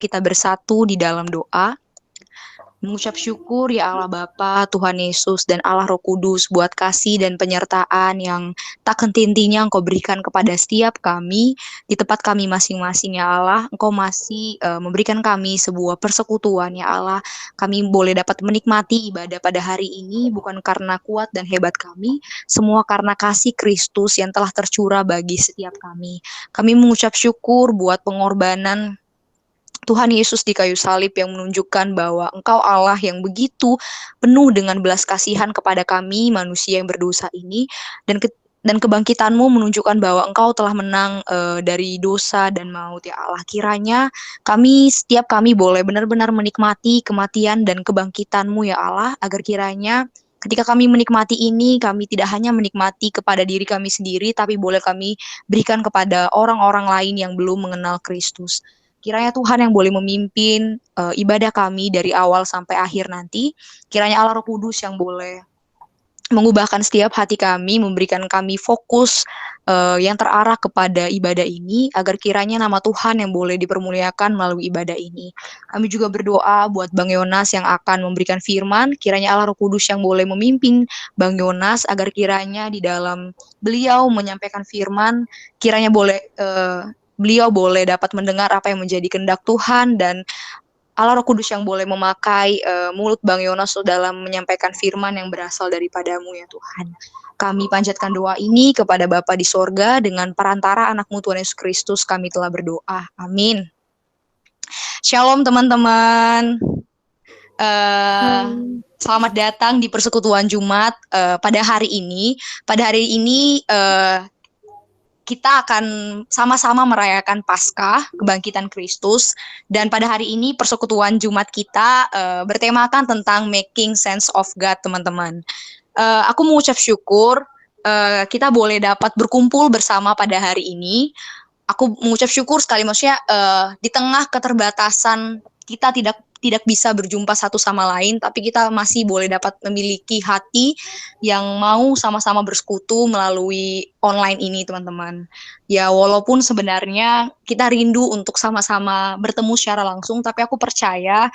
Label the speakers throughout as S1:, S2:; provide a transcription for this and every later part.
S1: kita bersatu di dalam doa, mengucap syukur ya Allah Bapa, Tuhan Yesus, dan Allah Roh Kudus buat kasih dan penyertaan yang tak henti-hentinya Engkau berikan kepada setiap kami di tempat kami masing-masing ya Allah. Engkau masih memberikan kami sebuah persekutuan ya Allah. Kami boleh dapat menikmati ibadah pada hari ini bukan karena kuat dan hebat kami, semua karena kasih Kristus yang telah tercurah bagi setiap kami. Kami mengucap syukur buat pengorbanan Tuhan Yesus di kayu salib yang menunjukkan bahwa Engkau Allah yang begitu penuh dengan belas kasihan kepada kami manusia yang berdosa ini, dan kebangkitan-Mu menunjukkan bahwa Engkau telah menang dari dosa dan maut ya Allah. Kiranya setiap kami boleh benar-benar menikmati kematian dan kebangkitan-Mu ya Allah, agar kiranya ketika kami menikmati ini, kami tidak hanya menikmati kepada diri kami sendiri, tapi boleh kami berikan kepada orang-orang lain yang belum mengenal Kristus. Kiranya Tuhan yang boleh memimpin ibadah kami dari awal sampai akhir nanti. Kiranya Allah Roh Kudus yang boleh mengubahkan setiap hati kami, memberikan kami fokus yang terarah kepada ibadah ini, agar kiranya nama Tuhan yang boleh dipermuliakan melalui ibadah ini. Kami juga berdoa buat Bang Yonas yang akan memberikan firman, kiranya Allah Roh Kudus yang boleh memimpin Bang Yonas, agar kiranya di dalam beliau menyampaikan firman, kiranya beliau boleh dapat mendengar apa yang menjadi kehendak Tuhan, dan Allah Roh Kudus yang boleh memakai mulut Bang Yonas dalam menyampaikan firman yang berasal daripada-Mu ya Tuhan. Kami panjatkan doa ini kepada Bapa di sorga, dengan perantara anak-Mu Tuhan Yesus Kristus kami telah berdoa. Amin. Shalom teman-teman. Selamat datang di persekutuan Jumat pada hari ini. Pada hari ini kita akan sama-sama merayakan Paskah, kebangkitan Kristus, dan pada hari ini persekutuan Jumat kita bertemakan tentang making sense of God, teman-teman. Aku mengucap syukur kita boleh dapat berkumpul bersama pada hari ini. Aku mengucap syukur sekali, maksudnya di tengah keterbatasan kita tidak bisa berjumpa satu sama lain, tapi kita masih boleh dapat memiliki hati yang mau sama-sama bersekutu melalui online ini, teman-teman. Ya, walaupun sebenarnya kita rindu untuk sama-sama bertemu secara langsung, tapi aku percaya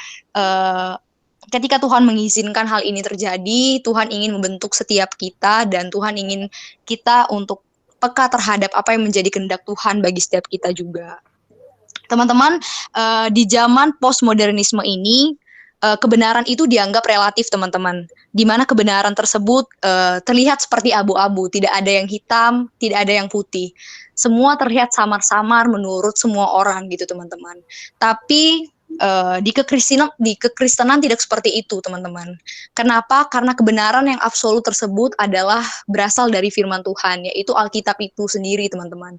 S1: ketika Tuhan mengizinkan hal ini terjadi, Tuhan ingin membentuk setiap kita, dan Tuhan ingin kita untuk peka terhadap apa yang menjadi kehendak Tuhan bagi setiap kita juga. Teman-teman, di zaman postmodernisme ini, kebenaran itu dianggap relatif, teman-teman. Di mana kebenaran tersebut terlihat seperti abu-abu, tidak ada yang hitam, tidak ada yang putih. Semua terlihat samar-samar menurut semua orang gitu, teman-teman. Tapi di kekristenan tidak seperti itu, teman-teman. Kenapa? Karena kebenaran yang absolut tersebut adalah berasal dari firman Tuhan, yaitu Alkitab itu sendiri, teman-teman.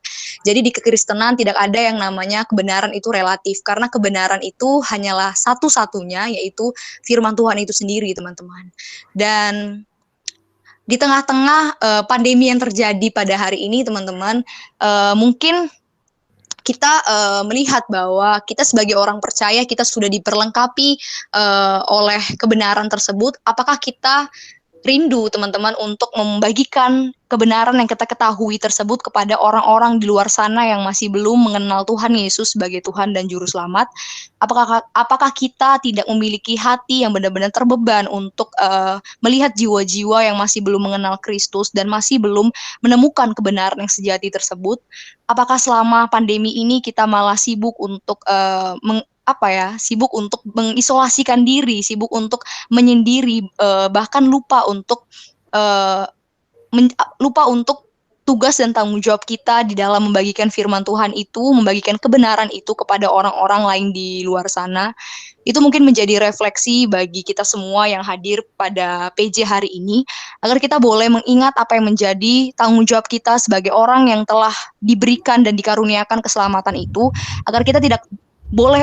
S1: Jadi di kekristenan tidak ada yang namanya kebenaran itu relatif, karena kebenaran itu hanyalah satu-satunya, yaitu firman Tuhan itu sendiri, teman-teman. Dan di tengah-tengah pandemi yang terjadi pada hari ini, teman-teman, mungkin kita melihat bahwa kita sebagai orang percaya, kita sudah diperlengkapi oleh kebenaran tersebut. Apakah kita rindu, teman-teman, untuk membagikan kebenaran yang kita ketahui tersebut kepada orang-orang di luar sana yang masih belum mengenal Tuhan Yesus sebagai Tuhan dan Juru Selamat? Apakah kita tidak memiliki hati yang benar-benar terbeban untuk melihat jiwa-jiwa yang masih belum mengenal Kristus dan masih belum menemukan kebenaran yang sejati tersebut? Apakah selama pandemi ini kita malah sibuk untuk sibuk untuk mengisolasikan diri, sibuk untuk menyendiri, bahkan lupa untuk tugas dan tanggung jawab kita di dalam membagikan firman Tuhan itu, membagikan kebenaran itu kepada orang-orang lain di luar sana. Itu mungkin menjadi refleksi bagi kita semua yang hadir pada PJ hari ini, agar kita boleh mengingat apa yang menjadi tanggung jawab kita sebagai orang yang telah diberikan dan dikaruniakan keselamatan itu, agar kita tidak boleh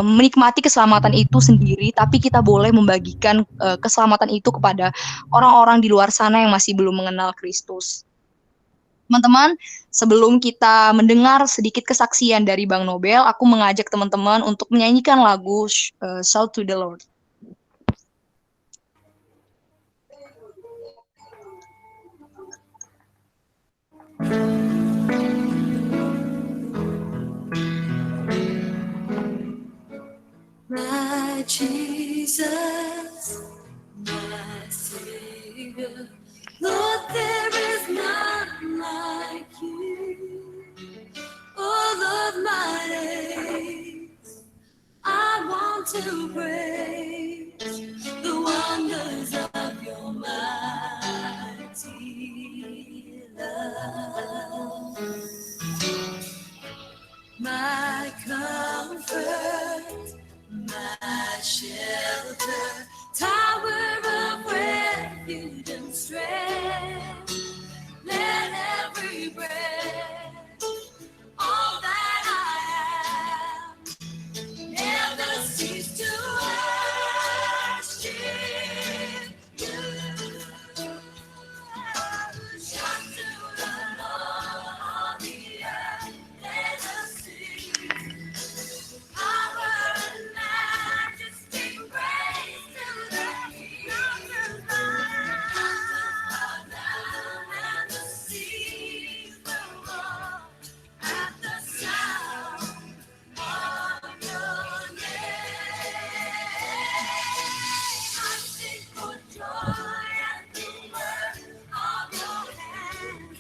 S1: menikmati keselamatan itu sendiri, tapi kita boleh membagikan keselamatan itu kepada orang-orang di luar sana yang masih belum mengenal Kristus. Teman-teman, sebelum kita mendengar sedikit kesaksian dari Bang Nobel, aku mengajak teman-teman untuk menyanyikan lagu Shout to the Lord.
S2: My Jesus, my Savior, Lord, there is none like you. All of my days, I want to praise the wonders of your mighty love. My comfort, my shelter, tower of refuge and strength. Let every breath, all that I am, never cease to worship you. Shout to the Lord on the earth, let us sing. Power and majesty, praise to the King. Mountains bow down and the seas will roar at the sound of your name. I sing for joy at the work of your hand.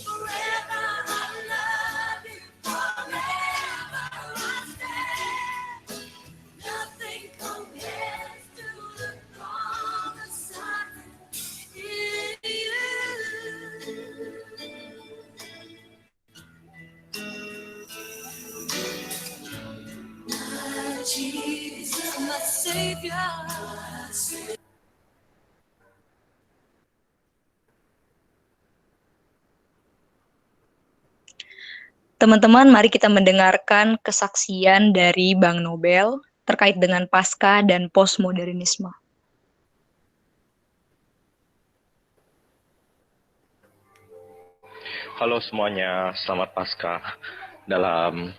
S2: Forever I love you, forever I stand. Nothing compares to the promise I in you. My Jesus, my Savior.
S1: Teman-teman, mari kita mendengarkan kesaksian dari Bang Nobel terkait dengan pasca dan postmodernisme.
S3: Halo semuanya, selamat Paskah. Dalam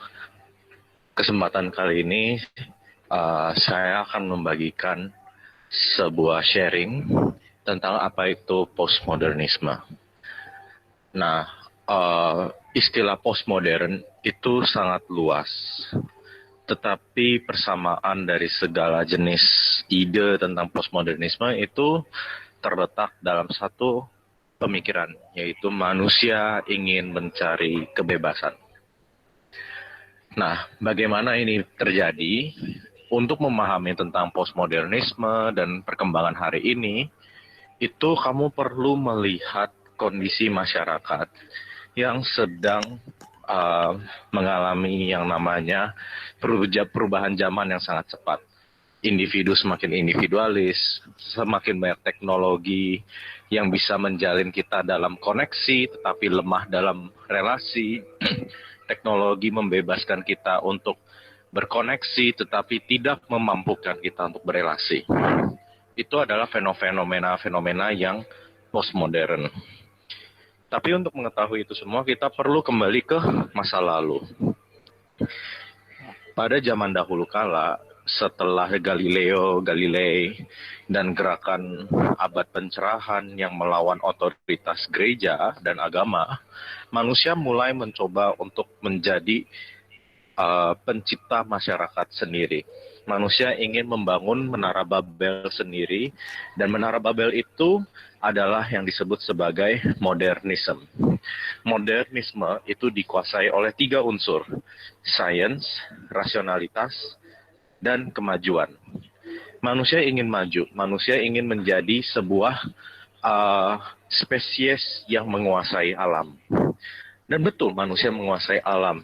S3: kesempatan kali ini, saya akan membagikan sebuah sharing tentang apa itu postmodernisme. Nah, istilah postmodern itu sangat luas, tetapi persamaan dari segala jenis ide tentang postmodernisme itu terletak dalam satu pemikiran, yaitu manusia ingin mencari kebebasan. Nah, bagaimana ini terjadi? Untuk memahami tentang postmodernisme dan perkembangan hari ini, itu kamu perlu melihat kondisi masyarakat yang sedang mengalami yang namanya perubahan zaman yang sangat cepat. Individu semakin individualis, semakin banyak teknologi yang bisa menjalin kita dalam koneksi, tetapi lemah dalam relasi. Teknologi membebaskan kita untuk berkoneksi, tetapi tidak memampukan kita untuk berelasi. Itu adalah fenomena-fenomena yang postmodern. Tapi untuk mengetahui itu semua, kita perlu kembali ke masa lalu. Pada zaman dahulu kala, setelah Galileo Galilei dan gerakan abad pencerahan yang melawan otoritas gereja dan agama, manusia mulai mencoba untuk menjadi pencipta masyarakat sendiri. Manusia ingin membangun Menara Babel sendiri, dan Menara Babel itu adalah yang disebut sebagai modernisme. Modernisme itu dikuasai oleh 3 unsur: sains, rasionalitas, dan kemajuan. Manusia ingin maju, manusia ingin menjadi sebuah spesies yang menguasai alam. Dan betul, manusia menguasai alam.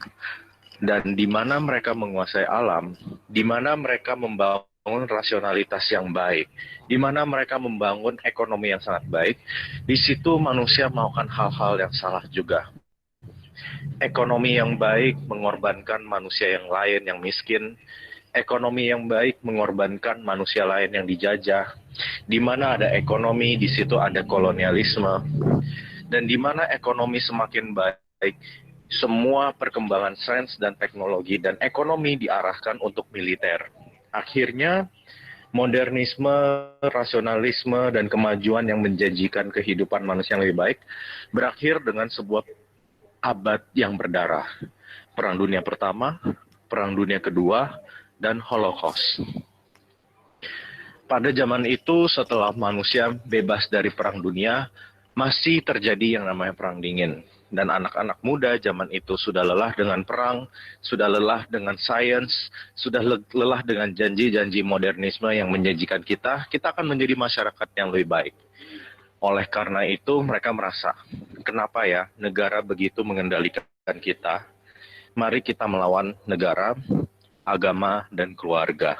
S3: Dan di mana mereka menguasai alam, di mana mereka membangun rasionalitas yang baik, di mana mereka membangun ekonomi yang sangat baik, di situ manusia melakukan hal-hal yang salah juga. Ekonomi yang baik mengorbankan manusia yang lain yang miskin. Ekonomi yang baik mengorbankan manusia lain yang dijajah. Di mana ada ekonomi, di situ ada kolonialisme. Dan di mana ekonomi semakin baik, semua perkembangan sains dan teknologi dan ekonomi diarahkan untuk militer. Akhirnya, modernisme, rasionalisme, dan kemajuan yang menjanjikan kehidupan manusia yang lebih baik berakhir dengan sebuah abad yang berdarah. Perang Dunia Pertama, Perang Dunia Kedua, dan Holocaust. Pada zaman itu, setelah manusia bebas dari perang dunia, masih terjadi yang namanya perang dingin. Dan anak-anak muda zaman itu sudah lelah dengan perang, sudah lelah dengan sains, sudah lelah dengan janji-janji modernisme yang menjanjikan kita akan menjadi masyarakat yang lebih baik. Oleh karena itu, mereka merasa, kenapa ya negara begitu mengendalikan kita? Mari kita melawan negara, agama, dan keluarga.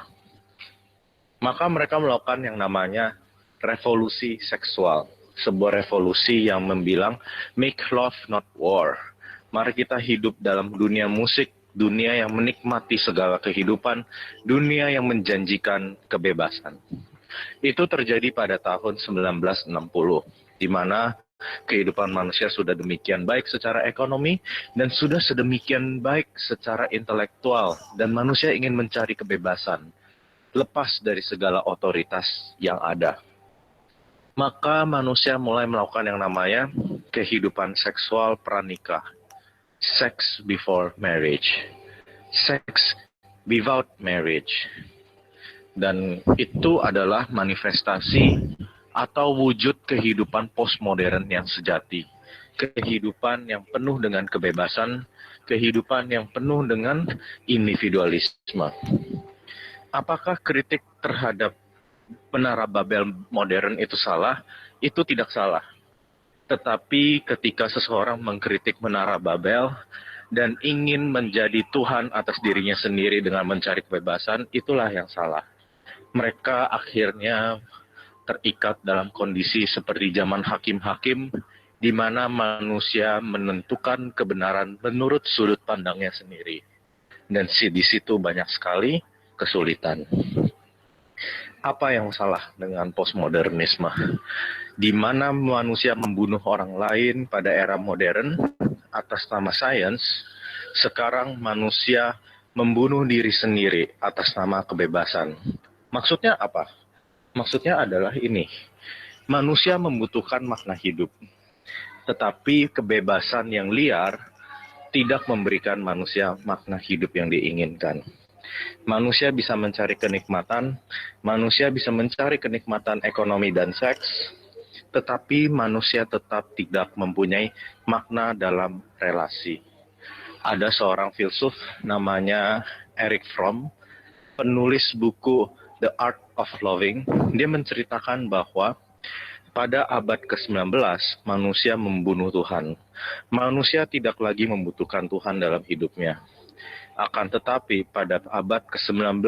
S3: Maka mereka melakukan yang namanya revolusi seksual. Sebuah revolusi yang membilang, make love not war. Mari kita hidup dalam dunia musik, dunia yang menikmati segala kehidupan, dunia yang menjanjikan kebebasan. Itu terjadi pada tahun 1960, di mana kehidupan manusia sudah demikian baik secara ekonomi dan sudah sedemikian baik secara intelektual, dan manusia ingin mencari kebebasan, lepas dari segala otoritas yang ada. Maka manusia mulai melakukan yang namanya kehidupan seksual pranikah, sex before marriage, sex without marriage. Dan itu adalah manifestasi atau wujud kehidupan postmodern yang sejati. Kehidupan yang penuh dengan kebebasan, kehidupan yang penuh dengan individualisme. Apakah kritik terhadap Menara Babel modern itu salah? Itu tidak salah. Tetapi ketika seseorang mengkritik Menara Babel dan ingin menjadi Tuhan atas dirinya sendiri dengan mencari kebebasan, itulah yang salah. Mereka akhirnya terikat dalam kondisi seperti zaman hakim-hakim, di mana manusia menentukan kebenaran menurut sudut pandangnya sendiri. Dan di situ banyak sekali kesulitan. Apa yang salah dengan postmodernisme? Di mana manusia membunuh orang lain pada era modern atas nama sains, sekarang manusia membunuh diri sendiri atas nama kebebasan. Maksudnya apa? Maksudnya adalah ini, manusia membutuhkan makna hidup, tetapi kebebasan yang liar tidak memberikan manusia makna hidup yang diinginkan. Manusia bisa mencari kenikmatan, manusia bisa mencari kenikmatan ekonomi dan seks, tetapi manusia tetap tidak mempunyai makna dalam relasi. Ada seorang filsuf namanya Erich Fromm, penulis buku The Art of Loving. Dia menceritakan bahwa pada abad ke-19, manusia membunuh Tuhan. Manusia tidak lagi membutuhkan Tuhan dalam hidupnya. Akan tetapi pada abad ke-19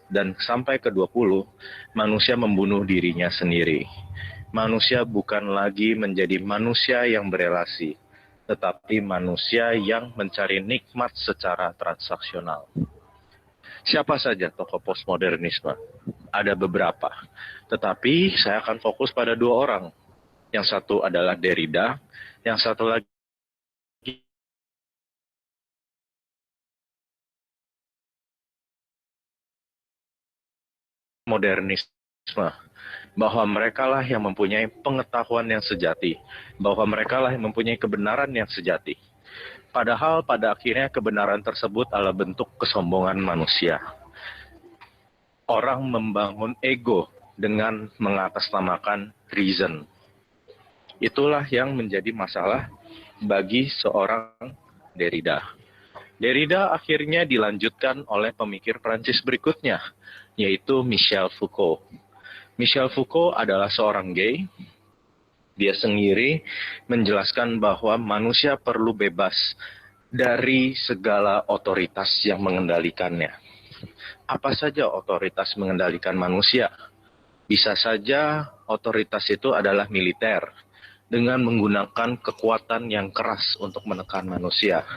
S3: dan sampai ke-20, manusia membunuh dirinya sendiri. Manusia bukan lagi menjadi manusia yang berelasi, tetapi manusia yang mencari nikmat secara transaksional. Siapa saja tokoh postmodernisme? Ada beberapa, tetapi saya akan fokus pada dua orang. Yang satu adalah Derrida, yang satu lagi modernisme, bahwa merekalah yang mempunyai pengetahuan yang sejati, bahwa merekalah yang mempunyai kebenaran yang sejati. Padahal pada akhirnya kebenaran tersebut adalah bentuk kesombongan manusia. Orang membangun ego dengan mengatasnamakan reason. Itulah yang menjadi masalah bagi seorang Derrida. Derrida akhirnya dilanjutkan oleh pemikir Prancis berikutnya, yaitu Michel Foucault. Michel Foucault adalah seorang gay. Dia sendiri menjelaskan bahwa manusia perlu bebas dari segala otoritas yang mengendalikannya. Apa saja otoritas mengendalikan manusia? Bisa saja otoritas itu adalah militer, dengan menggunakan kekuatan yang keras untuk menekan manusia.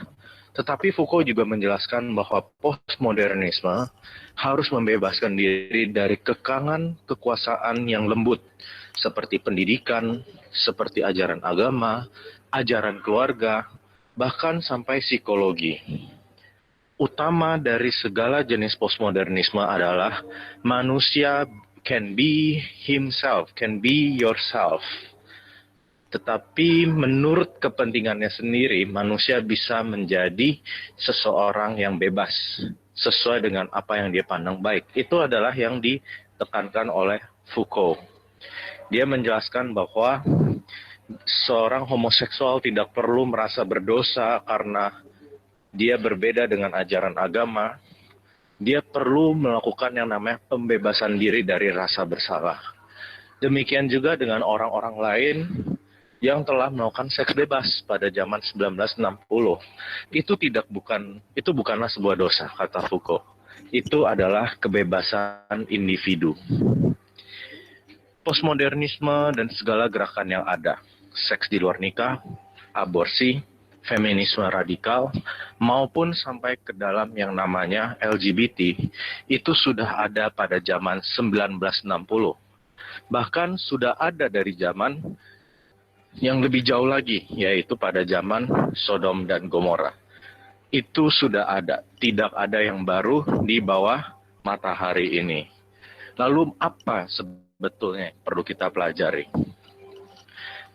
S3: Tetapi Foucault juga menjelaskan bahwa postmodernisme harus membebaskan diri dari kekangan kekuasaan yang lembut, seperti pendidikan, seperti ajaran agama, ajaran keluarga, bahkan sampai psikologi. Utama dari segala jenis postmodernisme adalah manusia can be himself, can be yourself. Tetapi menurut kepentingannya sendiri, manusia bisa menjadi seseorang yang bebas. sesuai dengan apa yang dia pandang baik. Itu adalah yang ditekankan oleh Foucault. Dia menjelaskan bahwa seorang homoseksual tidak perlu merasa berdosa karena dia berbeda dengan ajaran agama. Dia perlu melakukan yang namanya pembebasan diri dari rasa bersalah. Demikian juga dengan orang-orang lain yang telah melakukan seks bebas pada zaman 1960. Itu bukanlah sebuah dosa, kata Foucault. Itu adalah kebebasan individu. Postmodernisme dan segala gerakan yang ada, seks di luar nikah, aborsi, feminisme radikal, maupun sampai ke dalam yang namanya LGBT, itu sudah ada pada zaman 1960. Bahkan sudah ada dari zaman yang lebih jauh lagi, yaitu pada zaman Sodom dan Gomora. Itu sudah ada, tidak ada yang baru di bawah matahari ini. Lalu apa sebetulnya yang perlu kita pelajari?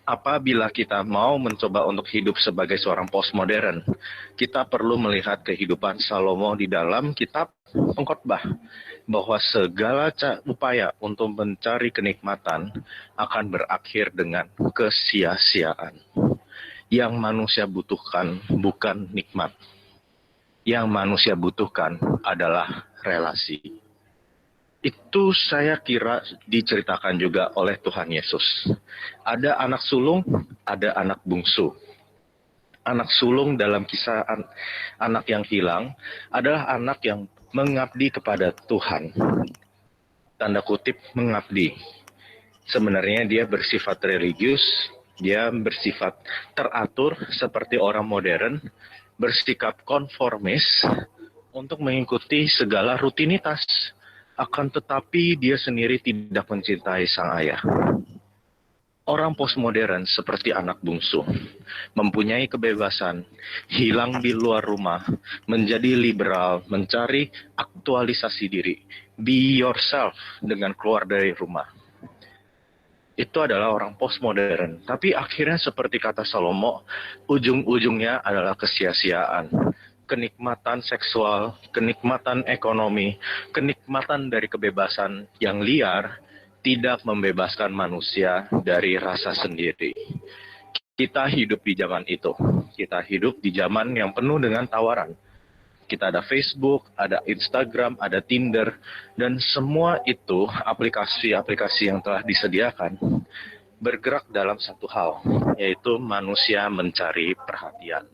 S3: Apabila kita mau mencoba untuk hidup sebagai seorang postmodern, kita perlu melihat kehidupan Salomo di dalam kitab Pengkhotbah, bahwa segala upaya untuk mencari kenikmatan akan berakhir dengan kesia-siaan. Yang manusia butuhkan bukan nikmat. Yang manusia butuhkan adalah relasi. Itu saya kira diceritakan juga oleh Tuhan Yesus. Ada anak sulung, ada anak bungsu. Anak sulung dalam kisah anak yang hilang adalah anak yang mengabdi kepada Tuhan. Tanda kutip mengabdi. Sebenarnya dia bersifat religius, dia bersifat teratur seperti orang modern, bersikap konformis untuk mengikuti segala rutinitas. Akan tetapi dia sendiri tidak mencintai sang ayah. Orang postmodern seperti anak bungsu, mempunyai kebebasan, hilang di luar rumah, menjadi liberal, mencari aktualisasi diri, be yourself dengan keluar dari rumah. Itu adalah orang postmodern. Tapi akhirnya seperti kata Salomo, ujung-ujungnya adalah kesia-siaan. Kenikmatan seksual, kenikmatan ekonomi, kenikmatan dari kebebasan yang liar tidak membebaskan manusia dari rasa sendiri. Kita hidup di zaman itu. Kita hidup di zaman yang penuh dengan tawaran. Kita ada Facebook, ada Instagram, ada Tinder, dan semua itu aplikasi-aplikasi yang telah disediakan bergerak dalam satu hal, yaitu manusia mencari perhatian.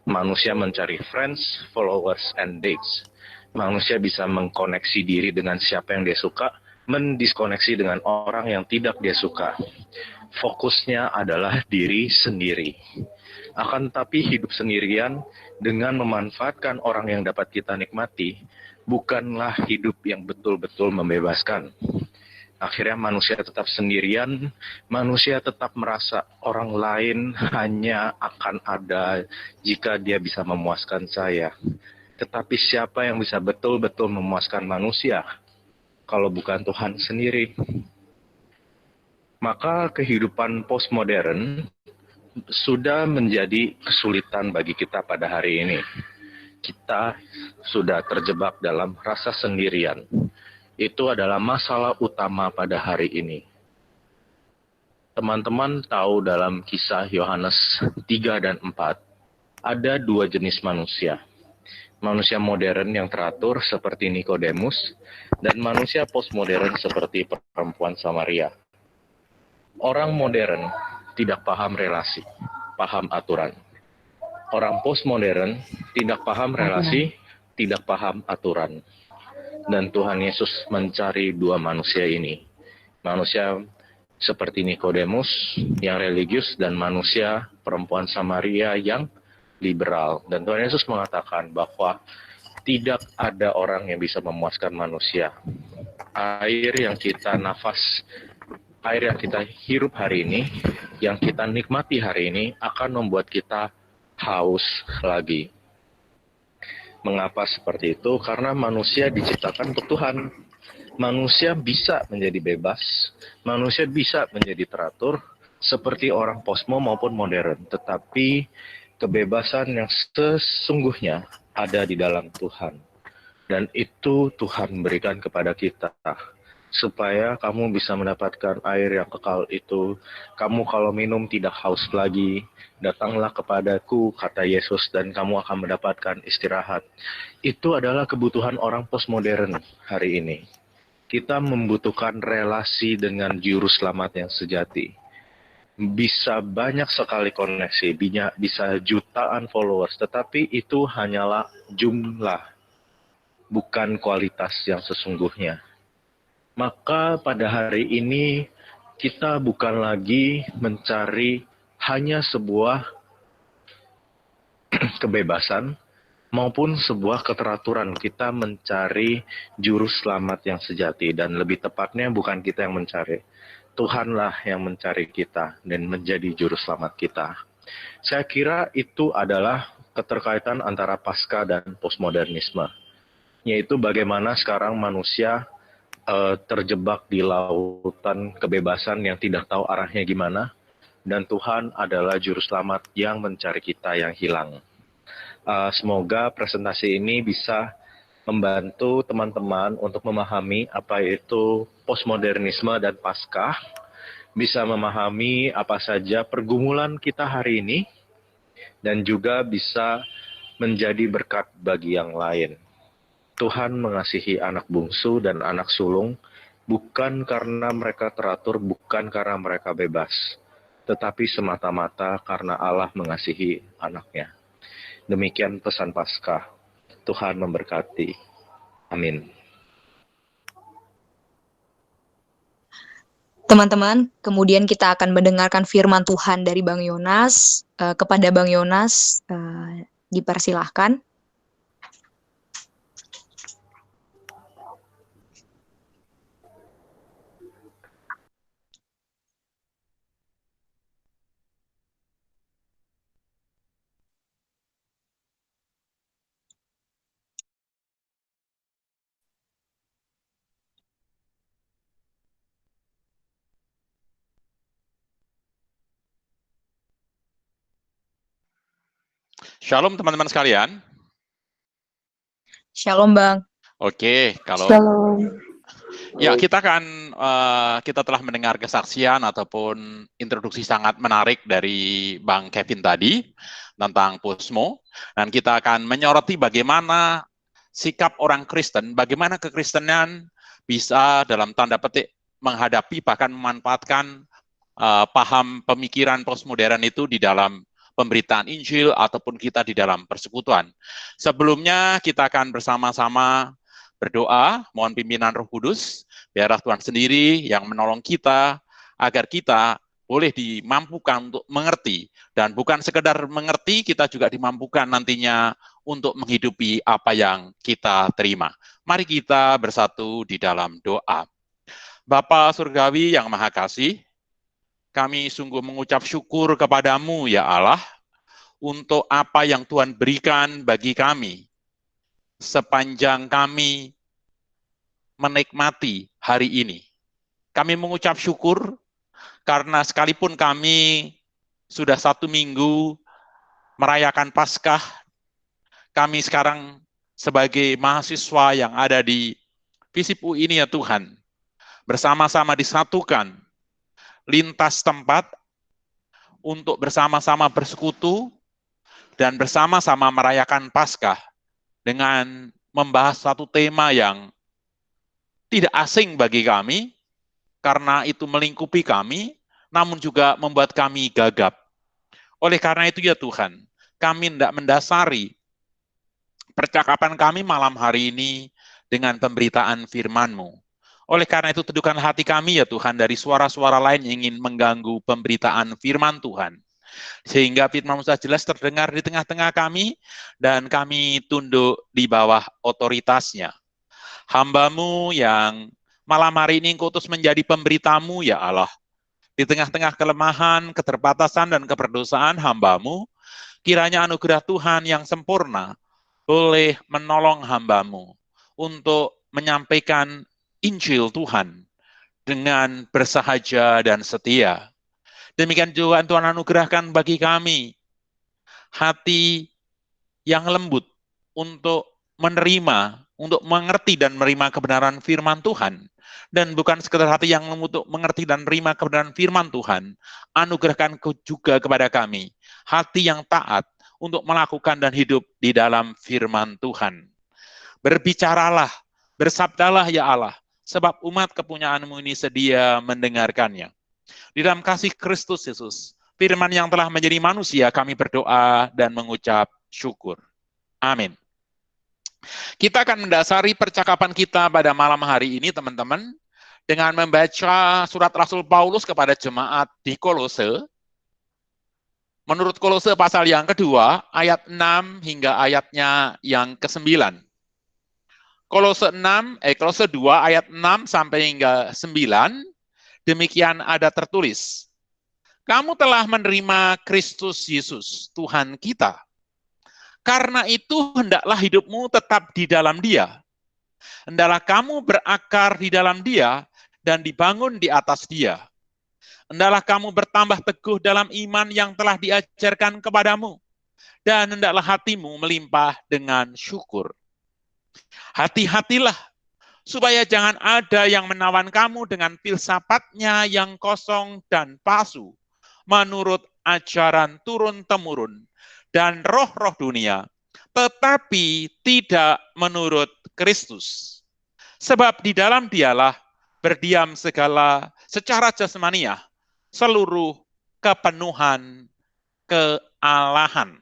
S3: Manusia mencari friends, followers, and dates. Manusia bisa mengkoneksi diri dengan siapa yang dia suka, mendiskoneksi dengan orang yang tidak dia suka. Fokusnya adalah diri sendiri. Akan tetapi hidup sendirian dengan memanfaatkan orang yang dapat kita nikmati, bukanlah hidup yang betul-betul membebaskan. Akhirnya manusia tetap sendirian, manusia tetap merasa orang lain hanya akan ada jika dia bisa memuaskan saya. Tetapi siapa yang bisa betul-betul memuaskan manusia kalau bukan Tuhan sendiri? Maka kehidupan postmodern sudah menjadi kesulitan bagi kita pada hari ini. Kita sudah terjebak dalam rasa sendirian. Itu adalah masalah utama pada hari ini. Teman-teman tahu dalam kisah Yohanes 3 dan 4, ada dua jenis manusia. Manusia modern yang teratur seperti Nikodemus, dan manusia postmodern seperti perempuan Samaria. Orang modern tidak paham relasi, paham aturan. Orang postmodern tidak paham relasi, tidak paham aturan. Dan Tuhan Yesus mencari dua manusia ini. Manusia seperti Nikodemus yang religius dan manusia perempuan Samaria yang liberal. Dan Tuhan Yesus mengatakan bahwa tidak ada orang yang bisa memuaskan manusia. Air yang kita nafas, air yang kita hirup hari ini, yang kita nikmati hari ini akan membuat kita haus lagi. Mengapa seperti itu? Karena manusia diciptakan untuk Tuhan. Manusia bisa menjadi bebas, manusia bisa menjadi teratur, seperti orang posmo maupun modern. Tetapi kebebasan yang sesungguhnya ada di dalam Tuhan. Dan itu Tuhan berikan kepada kita, supaya kamu bisa mendapatkan air yang kekal itu. Kamu kalau minum tidak haus lagi, datanglah kepadaku, kata Yesus, dan kamu akan mendapatkan istirahat. Itu adalah kebutuhan orang postmodern hari ini. Kita membutuhkan relasi dengan juru selamat yang sejati. Bisa banyak sekali koneksi, bisa jutaan followers, tetapi itu hanyalah jumlah, bukan kualitas yang sesungguhnya. Maka pada hari ini kita bukan lagi mencari hanya sebuah kebebasan maupun sebuah keteraturan. Kita mencari juru selamat yang sejati, dan lebih tepatnya bukan kita yang mencari. Tuhanlah yang mencari kita dan menjadi juru selamat kita. Saya kira itu adalah keterkaitan antara pasca dan postmodernisme, yaitu bagaimana sekarang manusia terjebak di lautan kebebasan yang tidak tahu arahnya gimana, dan Tuhan adalah juru selamat yang mencari kita yang hilang. Semoga presentasi ini bisa membantu teman-teman untuk memahami apa itu postmodernisme dan Paskah, bisa memahami apa saja pergumulan kita hari ini, dan juga bisa menjadi berkat bagi yang lain. Tuhan mengasihi anak bungsu dan anak sulung, bukan karena mereka teratur, bukan karena mereka bebas, tetapi semata-mata karena Allah mengasihi anaknya. Demikian pesan Paskah. Tuhan memberkati. Amin.
S1: Teman-teman, kemudian kita akan mendengarkan firman Tuhan dari Bang Yonas. Kepada Bang Yonas, dipersilahkan.
S4: Shalom teman-teman sekalian.
S1: Shalom, Bang.
S4: Oke, kalau
S1: Shalom.
S4: ya kita telah mendengar kesaksian ataupun introduksi sangat menarik dari Bang Kevin tadi tentang Posmo, dan kita akan menyoroti bagaimana sikap orang Kristen, bagaimana kekristenan bisa dalam tanda petik menghadapi bahkan memanfaatkan paham pemikiran postmodern itu di dalam pemberitaan Injil ataupun kita di dalam persekutuan. Sebelumnya kita akan bersama-sama berdoa, mohon pimpinan Roh Kudus, biarlah Tuhan sendiri yang menolong kita agar kita boleh dimampukan untuk mengerti, dan bukan sekedar mengerti, kita juga dimampukan nantinya untuk menghidupi apa yang kita terima. Mari kita bersatu di dalam doa. Bapa Surgawi yang Maha Kasih, kami sungguh mengucap syukur kepadamu ya Allah, untuk apa yang Tuhan berikan bagi kami, sepanjang kami menikmati hari ini. Kami mengucap syukur, karena sekalipun kami sudah 1 minggu merayakan Paskah, kami sekarang sebagai mahasiswa yang ada di FISIP UI ini ya Tuhan, bersama-sama disatukan lintas tempat untuk bersama-sama bersekutu dan bersama-sama merayakan Paskah dengan membahas satu tema yang tidak asing bagi kami, karena itu melingkupi kami, namun juga membuat kami gagap. Oleh karena itu ya Tuhan, kami tidak mendasari percakapan kami malam hari ini dengan pemberitaan firman-Mu. Oleh karena itu, teduhkan hati kami ya Tuhan dari suara-suara lain yang ingin mengganggu pemberitaan firman Tuhan, sehingga firman-Mu sudah jelas terdengar di tengah-tengah kami, dan kami tunduk di bawah otoritasnya. Hamba-Mu yang malam hari ini Engkau utus menjadi pemberitamu ya Allah, di tengah-tengah kelemahan, keterbatasan, dan keberdosaan hamba-Mu, kiranya anugerah Tuhan yang sempurna boleh menolong hamba-Mu untuk menyampaikan Injil Tuhan dengan bersahaja dan setia. Demikian juga Tuhan anugerahkan bagi kami hati yang lembut untuk menerima untuk mengerti dan menerima kebenaran firman Tuhan. Dan bukan sekedar hati yang untuk mengerti dan menerima kebenaran firman Tuhan, anugerahkan juga kepada kami hati yang taat untuk melakukan dan hidup di dalam firman Tuhan. Berbicaralah, bersabdalah ya Allah, sebab umat kepunyaanmu ini sedia mendengarkannya. Di dalam kasih Kristus Yesus, firman yang telah menjadi manusia, kami berdoa dan mengucap syukur. Amin. Kita akan mendasari percakapan kita pada malam hari ini, teman-teman, dengan membaca surat Rasul Paulus kepada jemaat di Kolose. Menurut Kolose pasal yang kedua, ayat 6 hingga ayatnya yang ke-9. Kolose 2 ayat 6 sampai hingga 9, demikian ada tertulis. Kamu telah menerima Kristus Yesus, Tuhan kita. Karena itu hendaklah hidupmu tetap di dalam Dia. Hendaklah kamu berakar di dalam Dia dan dibangun di atas Dia. Hendaklah kamu bertambah teguh dalam iman yang telah diajarkan kepadamu. Dan hendaklah hatimu melimpah dengan syukur. Hati-hatilah, supaya jangan ada yang menawan kamu dengan filsafatnya yang kosong dan palsu, menurut ajaran turun-temurun dan roh-roh dunia, tetapi tidak menurut Kristus. Sebab di dalam Dialah berdiam segala secara jasmaniah, seluruh kepenuhan kealahan.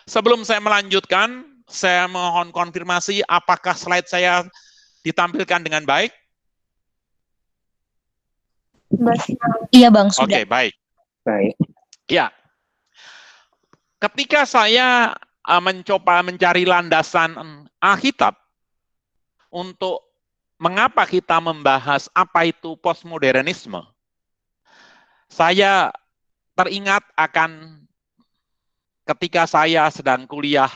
S4: Sebelum saya melanjutkan, saya mohon konfirmasi apakah slide saya ditampilkan dengan baik?
S1: Iya Bang, sudah.
S4: Oke, baik.
S5: Baik.
S4: Ya. Ketika saya mencoba mencari landasan Alkitab untuk mengapa kita membahas apa itu postmodernisme, saya teringat akan ketika saya sedang kuliah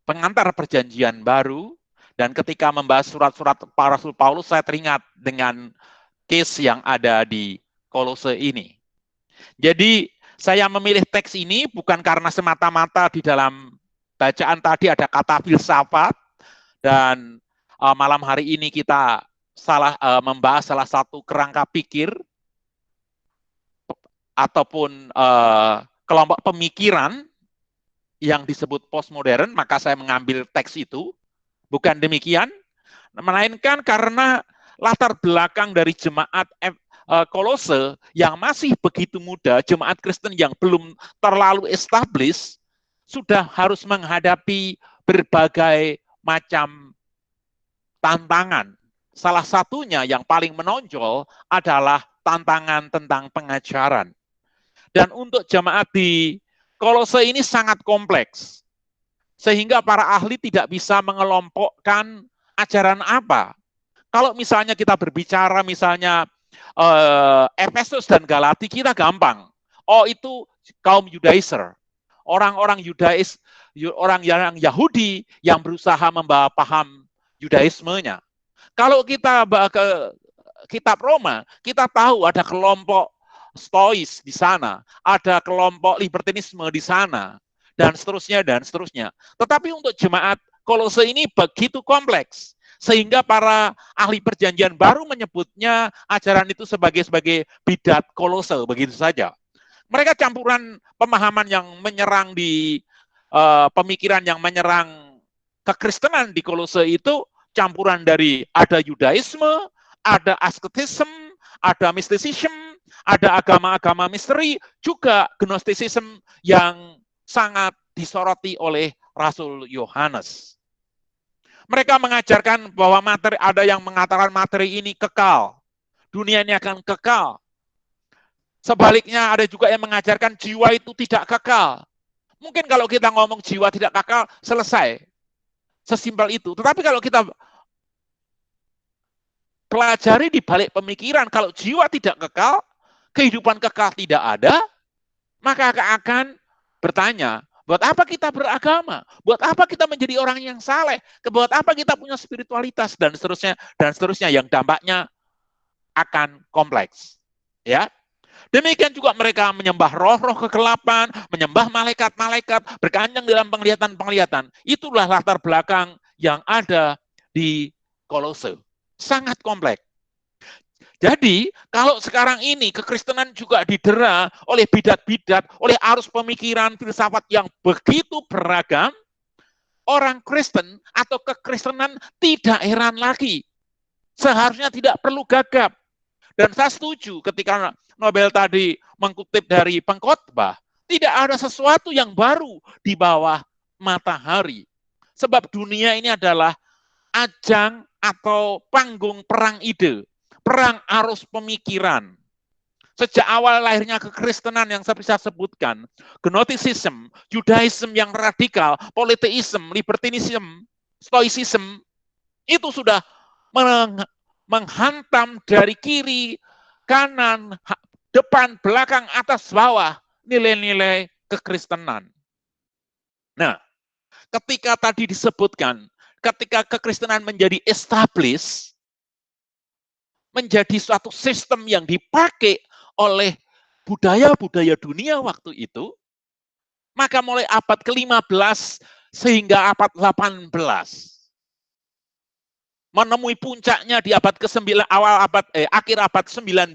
S4: pengantar perjanjian baru, dan ketika membahas surat-surat Rasul Paulus, saya teringat dengan case yang ada di Kolose ini. Jadi, saya memilih teks ini bukan karena semata-mata di dalam bacaan tadi ada kata filsafat, dan malam hari ini kita membahas salah satu kerangka pikir ataupun kelompok pemikiran yang disebut postmodern, maka saya mengambil teks itu. Bukan demikian, melainkan karena latar belakang dari jemaat Kolose yang masih begitu muda, jemaat Kristen yang belum terlalu established, sudah harus menghadapi berbagai macam tantangan. Salah satunya yang paling menonjol adalah tantangan tentang pengajaran. Dan untuk jemaat di Kolose ini sangat kompleks, sehingga para ahli tidak bisa mengelompokkan ajaran apa. Kalau misalnya kita berbicara misalnya Efesus dan Galati, kita gampang. Oh, itu kaum Judaizer, orang-orang Yudais, orang yang Yahudi yang berusaha membawa paham Judaismenya. Kalau kita ke kitab Roma, kita tahu ada kelompok Stois di sana, ada kelompok libertinisme di sana, dan seterusnya, dan seterusnya. Tetapi untuk jemaat Kolose ini begitu kompleks, sehingga para ahli perjanjian baru menyebutnya ajaran itu sebagai bidat Kolose, begitu saja. Mereka campuran pemahaman yang menyerang di pemikiran yang menyerang kekristenan di Kolose itu campuran dari ada Yudaisme, ada asketism, ada mysticism, ada agama-agama misteri, juga gnosticism yang sangat disoroti oleh Rasul Yohanes. Mereka mengajarkan bahwa materi, ada yang mengatakan materi ini kekal, dunia ini akan kekal. Sebaliknya ada juga yang mengajarkan jiwa itu tidak kekal. Mungkin kalau kita ngomong jiwa tidak kekal, selesai. Sesimpel itu. Tetapi kalau kita pelajari di balik pemikiran, kalau jiwa tidak kekal, kehidupan kekal tidak ada, maka akan bertanya, buat apa kita beragama? Buat apa kita menjadi orang yang saleh? Buat apa kita punya spiritualitas? Dan seterusnya yang dampaknya akan kompleks. Ya. Demikian juga mereka menyembah roh-roh kegelapan, menyembah malaikat-malaikat, berkanjang dalam penglihatan-penglihatan. Itulah latar belakang yang ada di Kolose. Sangat kompleks. Jadi, kalau sekarang ini kekristenan juga didera oleh bidat-bidat, oleh arus pemikiran filsafat yang begitu beragam, orang Kristen atau kekristenan tidak heran lagi. Seharusnya tidak perlu gagap. Dan saya setuju ketika Nobel tadi mengutip dari pengkhotbah, tidak ada sesuatu yang baru di bawah matahari. Sebab dunia ini adalah ajang atau panggung perang ide, perang arus pemikiran. Sejak awal lahirnya kekristenan yang saya bisa sebutkan, Gnosticism, Judaism yang radikal, polytheism, libertinism, stoicism, itu sudah menghantam dari kiri, kanan, depan, belakang, atas, bawah, nilai-nilai kekristenan. Nah, ketika tadi disebutkan, ketika kekristenan menjadi established, menjadi suatu sistem yang dipakai oleh budaya-budaya dunia waktu itu, maka mulai abad ke-15 sehingga abad 18, menemui puncaknya di abad ke-9, akhir abad 19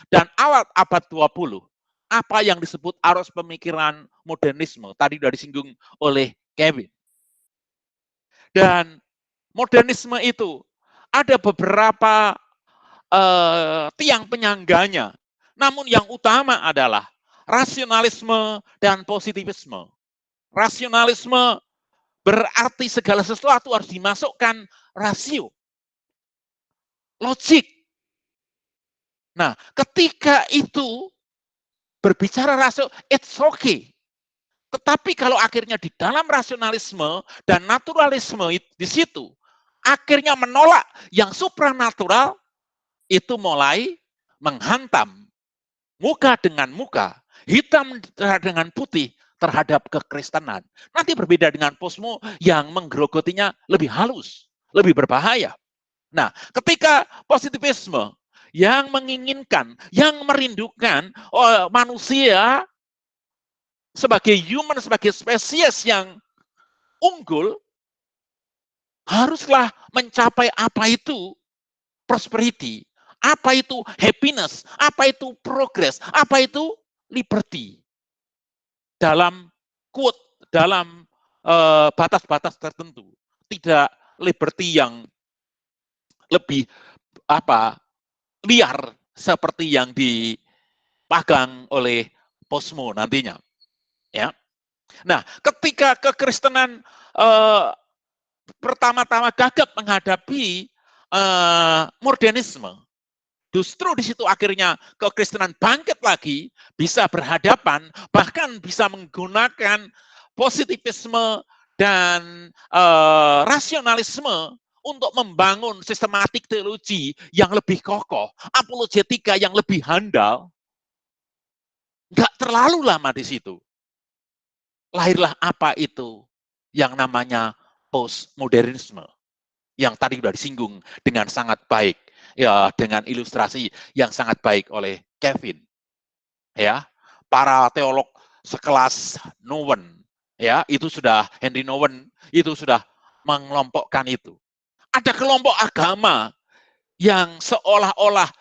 S4: dan awal abad 20. Apa yang disebut arus pemikiran modernisme, tadi sudah disinggung oleh Kevin. Dan modernisme itu ada beberapa tiang penyangganya. Namun yang utama adalah rasionalisme dan positivisme. Rasionalisme berarti segala sesuatu harus dimasukkan rasio, logik. Nah, ketika itu berbicara rasio, it's okay. Tetapi kalau akhirnya di dalam rasionalisme dan naturalisme di situ, akhirnya menolak yang supranatural, itu mulai menghantam muka dengan muka, hitam dengan putih terhadap kekristenan. Nanti berbeda dengan posmo yang menggerogotinya lebih halus, lebih berbahaya. Nah, ketika positivisme yang menginginkan, yang merindukan manusia sebagai human, sebagai spesies yang unggul, haruslah mencapai apa itu prosperity, apa itu happiness, apa itu progress, apa itu liberty. Dalam quote, dalam batas-batas tertentu. Tidak liberty yang lebih liar seperti yang dipegang oleh posmo nantinya. Ya. Nah, ketika kekristenan pertama-tama gagap menghadapi modernisme, justru di situ akhirnya kekristenan bangkit lagi, bisa berhadapan, bahkan bisa menggunakan positivisme dan rasionalisme untuk membangun sistematik teologi yang lebih kokoh, apologetika yang lebih handal. Nggak terlalu lama di situ. Lahirlah apa itu yang namanya postmodernisme, yang tadi sudah disinggung dengan sangat baik, ya, dengan ilustrasi yang sangat baik oleh Kevin. Ya, para teolog sekelas Nouwen, ya, itu sudah Henry Nouwen itu sudah mengelompokkan itu. Ada kelompok agama yang seolah-olah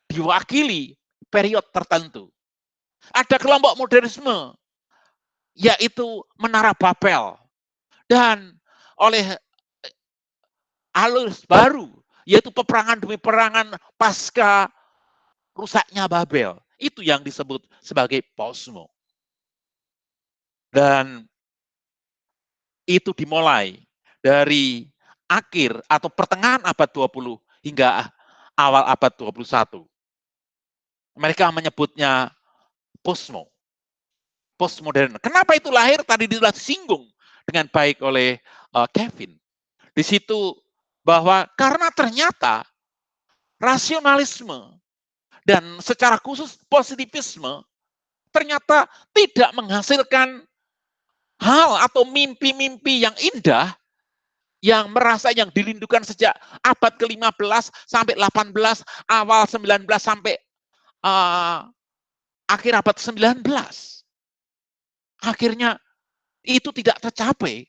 S4: diwakili periode tertentu. Ada kelompok modernisme, yaitu Menara Babel. Dan oleh alur baru, yaitu peperangan demi peperangan pasca rusaknya Babel. Itu yang disebut sebagai posmo. Dan itu dimulai dari akhir atau pertengahan abad 20 hingga awal abad 21. Mereka menyebutnya posmo. Postmodern. Kenapa itu lahir? Tadi sudah disinggung dengan baik oleh Kevin. Di situ bahwa karena ternyata rasionalisme dan secara khusus positivisme ternyata tidak menghasilkan hal atau mimpi-mimpi yang indah yang yang dirindukan sejak abad ke-15 sampai 18, awal 19 sampai akhir abad 19. Akhirnya itu tidak tercapai.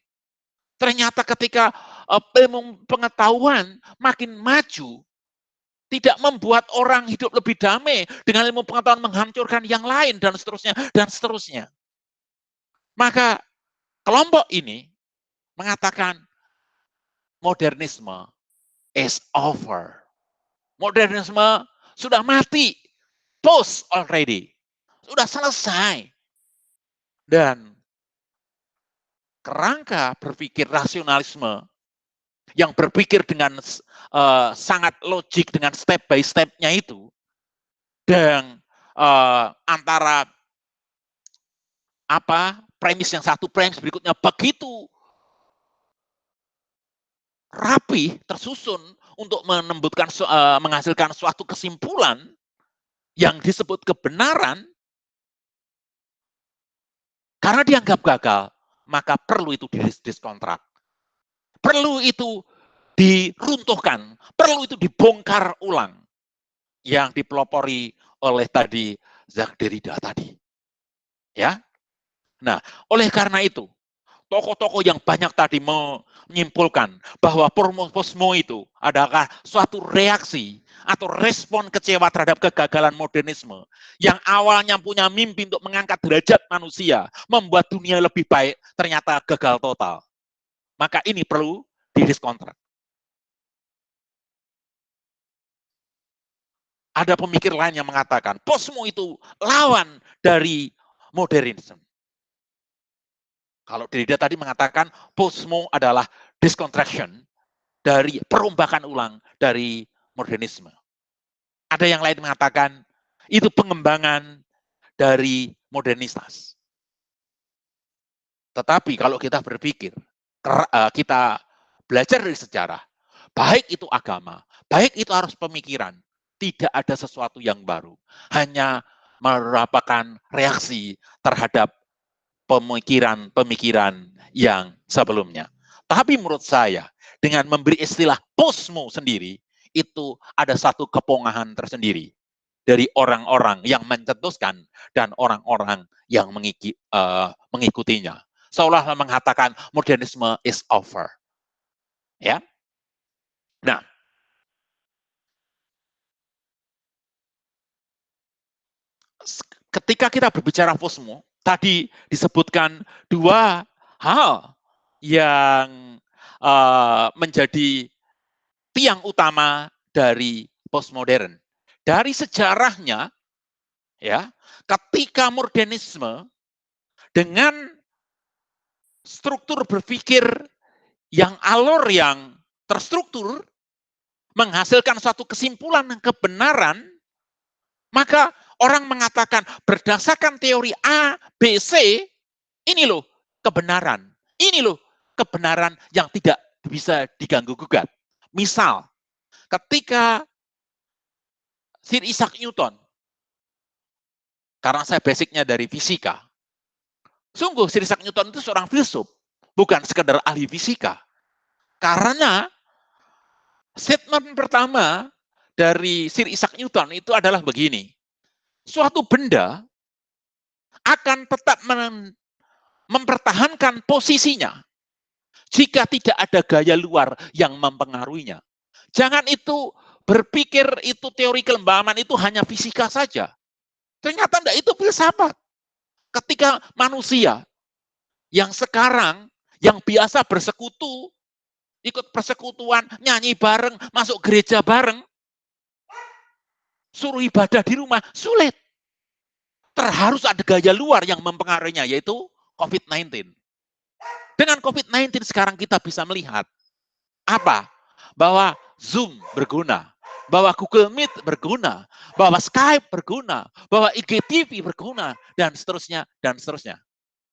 S4: Ternyata ketika ilmu pengetahuan makin maju, tidak membuat orang hidup lebih damai, dengan ilmu pengetahuan menghancurkan yang lain, dan seterusnya, dan seterusnya. Maka kelompok ini mengatakan modernisme is over. Modernisme sudah mati, post already, sudah selesai. Dan kerangka berpikir rasionalisme yang berpikir dengan sangat logik, dengan step by step-nya itu, dan antara premis yang satu, premis berikutnya begitu rapi, tersusun untuk menghasilkan suatu kesimpulan yang disebut kebenaran. Karena dianggap gagal, maka perlu itu diskontrak. Perlu itu diruntuhkan, perlu itu dibongkar ulang. Yang dipelopori oleh tadi Jacques Derrida tadi. Ya. Nah, oleh karena itu, tokoh-tokoh yang banyak tadi menyimpulkan bahwa posmo itu adalah suatu reaksi atau respon kecewa terhadap kegagalan modernisme yang awalnya punya mimpi untuk mengangkat derajat manusia, membuat dunia lebih baik, ternyata gagal total. Maka ini perlu didiskontrak. Ada pemikir lain yang mengatakan posmo itu lawan dari modernisme. Kalau Derrida tadi mengatakan posmo adalah discontraction, dari perombakan ulang dari modernisme. Ada yang lain mengatakan itu pengembangan dari modernitas. Tetapi kalau kita berpikir, kita belajar dari sejarah, baik itu agama, baik itu harus pemikiran, tidak ada sesuatu yang baru. Hanya merupakan reaksi terhadap pemikiran-pemikiran yang sebelumnya. Tapi menurut saya, dengan memberi istilah posmo sendiri, itu ada satu kepongahan tersendiri dari orang-orang yang mencetuskan dan orang-orang yang mengikutinya. Seolah mengatakan modernisme is over. Ya. Nah, ketika kita berbicara posmo, tadi disebutkan dua hal yang menjadi tiang utama dari postmodern. Dari sejarahnya, ya, ketika modernisme dengan struktur berpikir yang alur yang terstruktur menghasilkan suatu kesimpulan yang kebenaran, maka orang mengatakan berdasarkan teori A, B, C, ini loh kebenaran. Ini loh kebenaran yang tidak bisa diganggu-gugat. Misal, ketika Sir Isaac Newton, karena saya basicnya dari fisika, sungguh Sir Isaac Newton itu seorang filsuf, bukan sekedar ahli fisika. Karena statement pertama dari Sir Isaac Newton itu adalah begini, suatu benda akan tetap mempertahankan posisinya jika tidak ada gaya luar yang mempengaruhinya. Jangan itu berpikir itu teori kelembaban itu hanya fisika saja. Ternyata tidak, itu filsafat. Ketika manusia yang sekarang, yang biasa bersekutu, ikut persekutuan, nyanyi bareng, masuk gereja bareng, suruh ibadah di rumah, sulit. Harus ada gaya luar yang mempengaruhinya, yaitu COVID-19. Dengan COVID-19 sekarang kita bisa melihat apa? Bahwa Zoom berguna, bahwa Google Meet berguna, bahwa Skype berguna, bahwa IGTV berguna, dan seterusnya, dan seterusnya.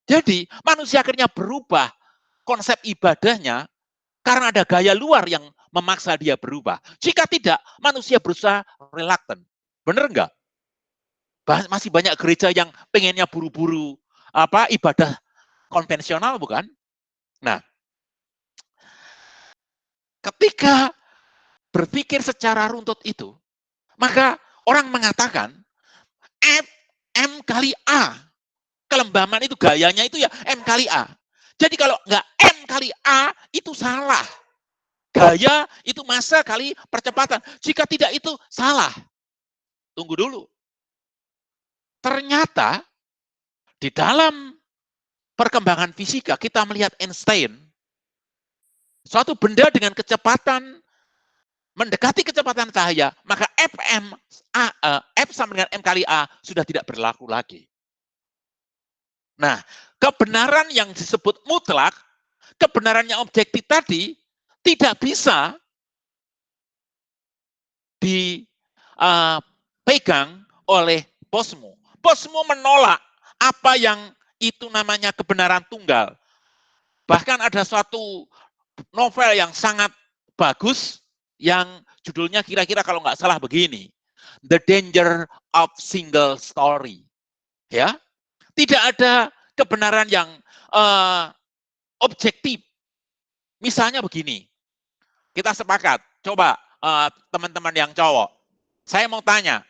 S4: Jadi manusia akhirnya berubah konsep ibadahnya karena ada gaya luar yang memaksa dia berubah. Jika tidak, manusia berusaha reluctant. Benar enggak? Masih banyak gereja yang pengennya buru-buru ibadah konvensional, bukan? Nah, ketika berpikir secara runtut itu, maka orang mengatakan M kali A. Kelembaman itu gayanya itu ya M kali A. Jadi kalau nggak M kali A itu salah. Gaya itu massa kali percepatan. Jika tidak itu salah. Tunggu dulu. Ternyata di dalam perkembangan fisika kita melihat Einstein, suatu benda dengan kecepatan mendekati kecepatan cahaya, maka F sama dengan M kali A sudah tidak berlaku lagi. Nah, kebenaran yang disebut mutlak, kebenaran yang objektif tadi, tidak bisa dipegang oleh posmo. Posmo menolak apa yang itu namanya kebenaran tunggal. Bahkan ada suatu novel yang sangat bagus, yang judulnya kira-kira kalau nggak salah begini, The Danger of Single Story. Ya, tidak ada kebenaran yang objektif. Misalnya begini, kita sepakat, coba teman-teman yang cowok, saya mau tanya,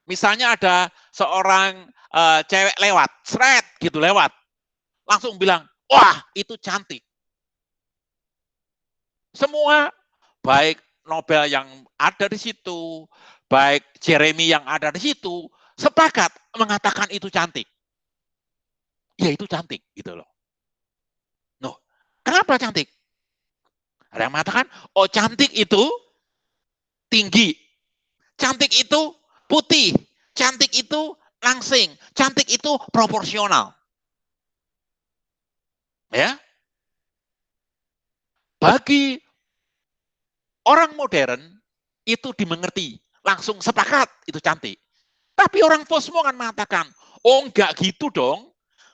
S4: misalnya ada seorang cewek lewat, seret gitu lewat, langsung bilang, wah itu cantik. Semua, baik Nobel yang ada di situ, baik Jeremy yang ada di situ, sepakat mengatakan itu cantik. Ya itu cantik gitu loh. Noh, kenapa cantik? Ada yang mengatakan, oh cantik itu tinggi, cantik itu putih, cantik itu langsing, cantik itu proporsional. Ya, bagi orang modern itu dimengerti, langsung sepakat itu cantik. Tapi orang posmo kan mengatakan, oh enggak gitu dong,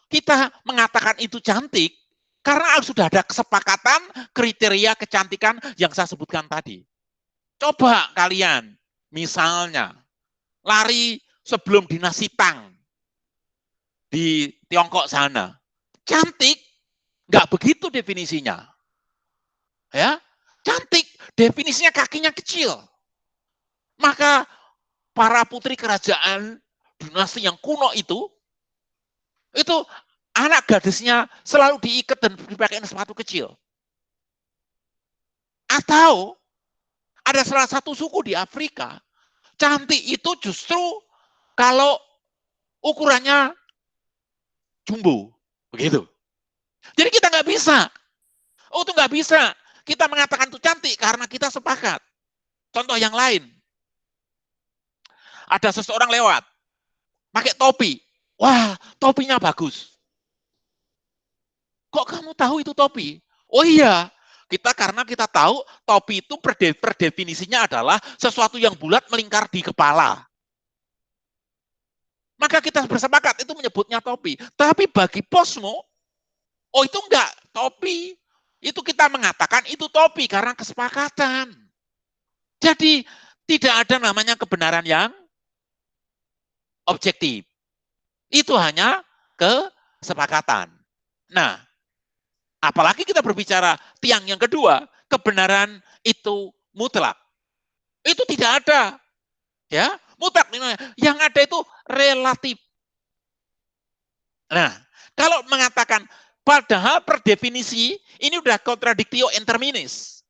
S4: kita mengatakan itu cantik karena sudah ada kesepakatan kriteria kecantikan yang saya sebutkan tadi. Coba kalian, misalnya, lari sebelum dinasti Tang di Tiongkok sana. Cantik, nggak begitu definisinya. Ya, cantik, definisinya kakinya kecil. Maka para putri kerajaan dinasti yang kuno itu anak gadisnya selalu diikat dan dipakai sepatu kecil. Atau ada salah satu suku di Afrika, cantik itu justru kalau ukurannya jumbo, begitu. Jadi kita nggak bisa. Oh itu nggak bisa. Kita mengatakan itu cantik karena kita sepakat. Contoh yang lain. Ada seseorang lewat, pakai topi. Wah, topinya bagus. Kok kamu tahu itu topi? Oh iya, karena kita tahu topi itu per definisinya adalah sesuatu yang bulat melingkar di kepala. Maka kita bersepakat itu menyebutnya topi. Tapi bagi posmo, oh itu enggak topi. Itu kita mengatakan itu topi karena kesepakatan. Jadi tidak ada namanya kebenaran yang objektif. Itu hanya kesepakatan. Nah, apalagi kita berbicara tiang yang kedua, kebenaran itu mutlak. Itu tidak ada. Ya, mutlak. Yang ada itu relatif. Nah, kalau mengatakan padahal per definisi ini udah contradictio interminis.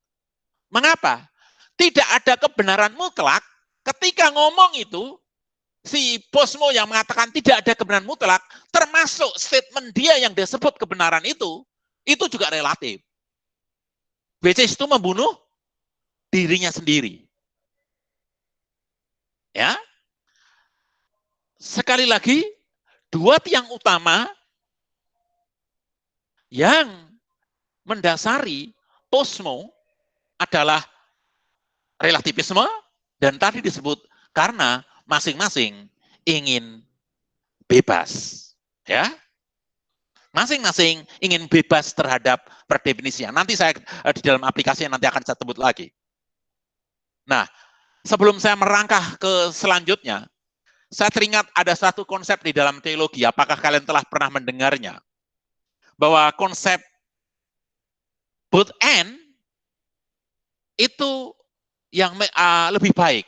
S4: Mengapa? Tidak ada kebenaran mutlak ketika ngomong itu si posmo yang mengatakan tidak ada kebenaran mutlak, termasuk statement dia yang disebut kebenaran itu juga relatif. Which is itu membunuh dirinya sendiri. Ya. Sekali lagi, dua tiang utama yang mendasari posmo adalah relativisme dan tadi disebut karena masing-masing ingin bebas. Ya. Masing-masing ingin bebas terhadap perdefinisian. Nanti saya di dalam aplikasinya nanti akan saya sebut lagi. Nah, sebelum saya merangkah ke selanjutnya, saya teringat ada satu konsep di dalam teologi, apakah kalian telah pernah mendengarnya? Bahwa konsep both and itu yang lebih baik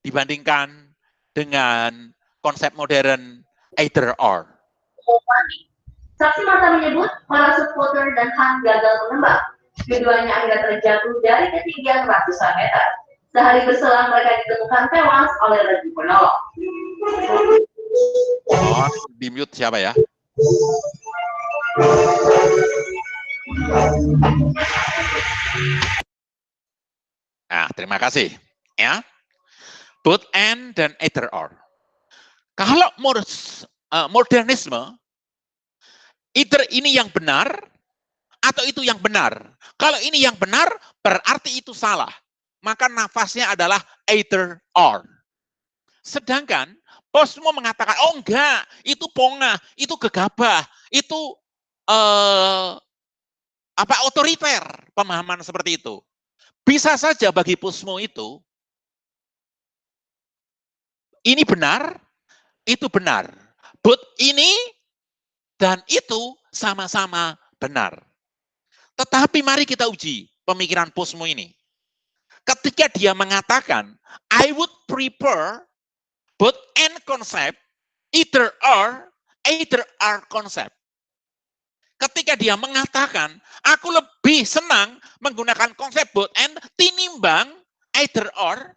S4: dibandingkan dengan konsep modern either or.
S2: Saksi mata menyebut para supporter dan Han gagal menembak. Keduanya akhirnya terjatuh dari ketinggian ratusan meter. Sehari berselang mereka ditemukan tewas oleh regu penolong.
S4: Mohon di mute siapa ya? Nah, terima kasih. Ya, both and dan either or. Kalau modernisme, either ini yang benar atau itu yang benar. Kalau ini yang benar, berarti itu salah. Maka nafasnya adalah either or. Sedangkan Posmo mengatakan, oh enggak, itu pongah, itu gegabah, itu otoriter, pemahaman seperti itu. Bisa saja bagi Posmo itu, ini benar, itu benar. But ini dan itu sama-sama benar. Tetapi mari kita uji pemikiran Posmo ini. Ketika dia mengatakan, I would prefer both and concept, either or concept. Ketika dia mengatakan, aku lebih senang menggunakan konsep both and tinimbang either or.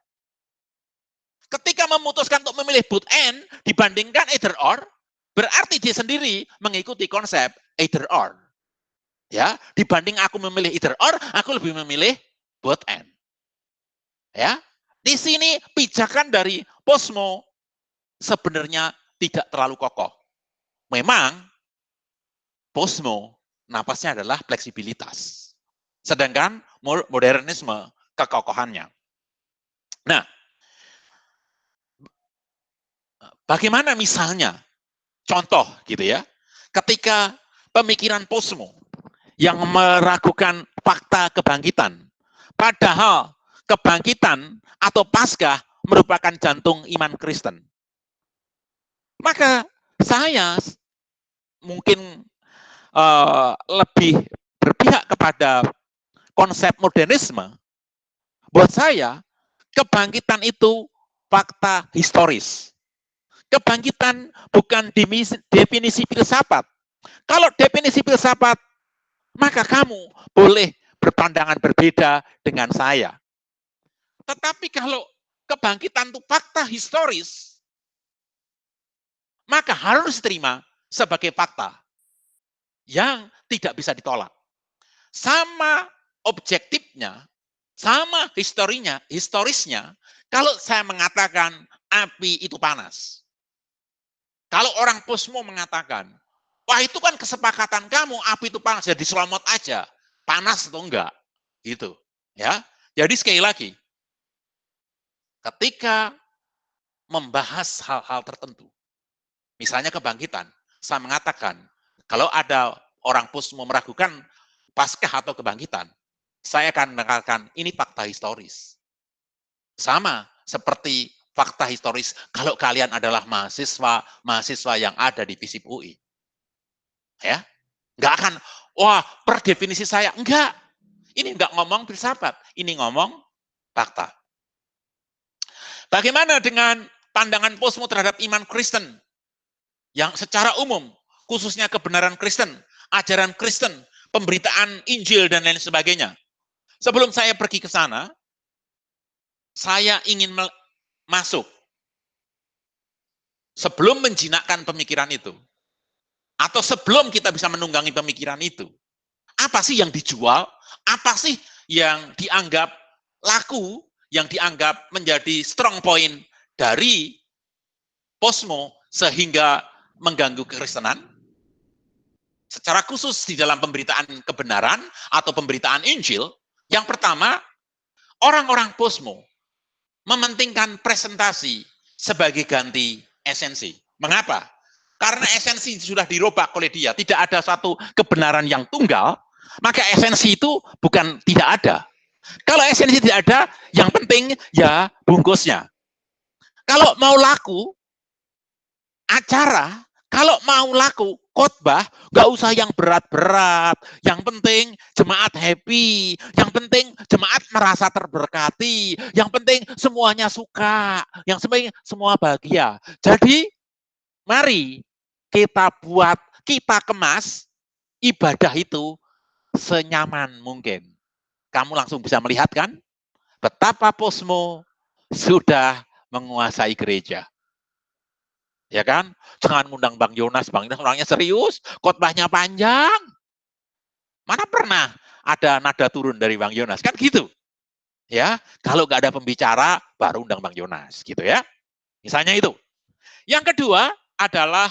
S4: Ketika memutuskan untuk memilih both and dibandingkan either or, berarti dia sendiri mengikuti konsep either or. Ya, dibanding aku memilih either or, aku lebih memilih both and. Ya, di sini pijakan dari Posmo sebenarnya tidak terlalu kokoh. Memang Posmo napasnya adalah fleksibilitas. Sedangkan modernisme kekokohannya. Nah, bagaimana misalnya contoh gitu ya, ketika pemikiran Posmo yang meragukan fakta kebangkitan, padahal kebangkitan atau Paskah merupakan jantung iman Kristen. Maka saya mungkin lebih berpihak kepada konsep modernisme. Buat saya, kebangkitan itu fakta historis. Kebangkitan bukan definisi filsafat. Kalau definisi filsafat, maka kamu boleh berpandangan berbeda dengan saya. Tetapi kalau kebangkitan itu fakta historis, maka harus diterima sebagai fakta yang tidak bisa ditolak. Sama objektifnya, sama historisnya, kalau saya mengatakan api itu panas. Kalau orang Posmo mengatakan, wah itu kan kesepakatan kamu, api itu panas, jadi selomot aja, panas atau enggak, gitu. Ya, jadi sekali lagi, ketika membahas hal-hal tertentu, misalnya kebangkitan, saya mengatakan, kalau ada orang Posmo meragukan Paskah atau kebangkitan, saya akan mengatakan ini fakta historis. Sama seperti fakta historis kalau kalian adalah mahasiswa yang ada di FISIP UI. Ya, nggak akan, wah per definisi saya, enggak. Ini enggak ngomong filsafat, ini ngomong fakta. Bagaimana dengan pandangan Posmo terhadap iman Kristen? Yang secara umum, khususnya kebenaran Kristen, ajaran Kristen, pemberitaan Injil, dan lain sebagainya. Sebelum saya pergi ke sana, saya ingin masuk. Sebelum menjinakkan pemikiran itu, atau sebelum kita bisa menunggangi pemikiran itu, apa sih yang dijual? Apa sih yang dianggap laku, yang dianggap menjadi strong point dari Posmo sehingga mengganggu kekristenan? Secara khusus di dalam pemberitaan kebenaran atau pemberitaan Injil, yang pertama, orang-orang Posmo mementingkan presentasi sebagai ganti esensi. Mengapa? Karena esensi sudah dirobak oleh dia, tidak ada satu kebenaran yang tunggal, maka esensi itu bukan tidak ada. Kalau esensi tidak ada, yang penting ya bungkusnya. Kalau mau laku acara, kalau mau laku khotbah, nggak usah yang berat-berat. Yang penting jemaat happy, yang penting jemaat merasa terberkati, yang penting semuanya suka, yang penting semua bahagia. Jadi Mari kita kemas ibadah itu senyaman mungkin. Kamu langsung bisa melihat kan betapa Posmo sudah menguasai gereja. Ya kan? Jangan ngundang Bang Yonas orangnya serius, khotbahnya panjang. Mana pernah ada nada turun dari Bang Yonas, kan gitu. Ya, kalau nggak ada pembicara baru undang Bang Yonas gitu ya. Misalnya itu. Yang kedua adalah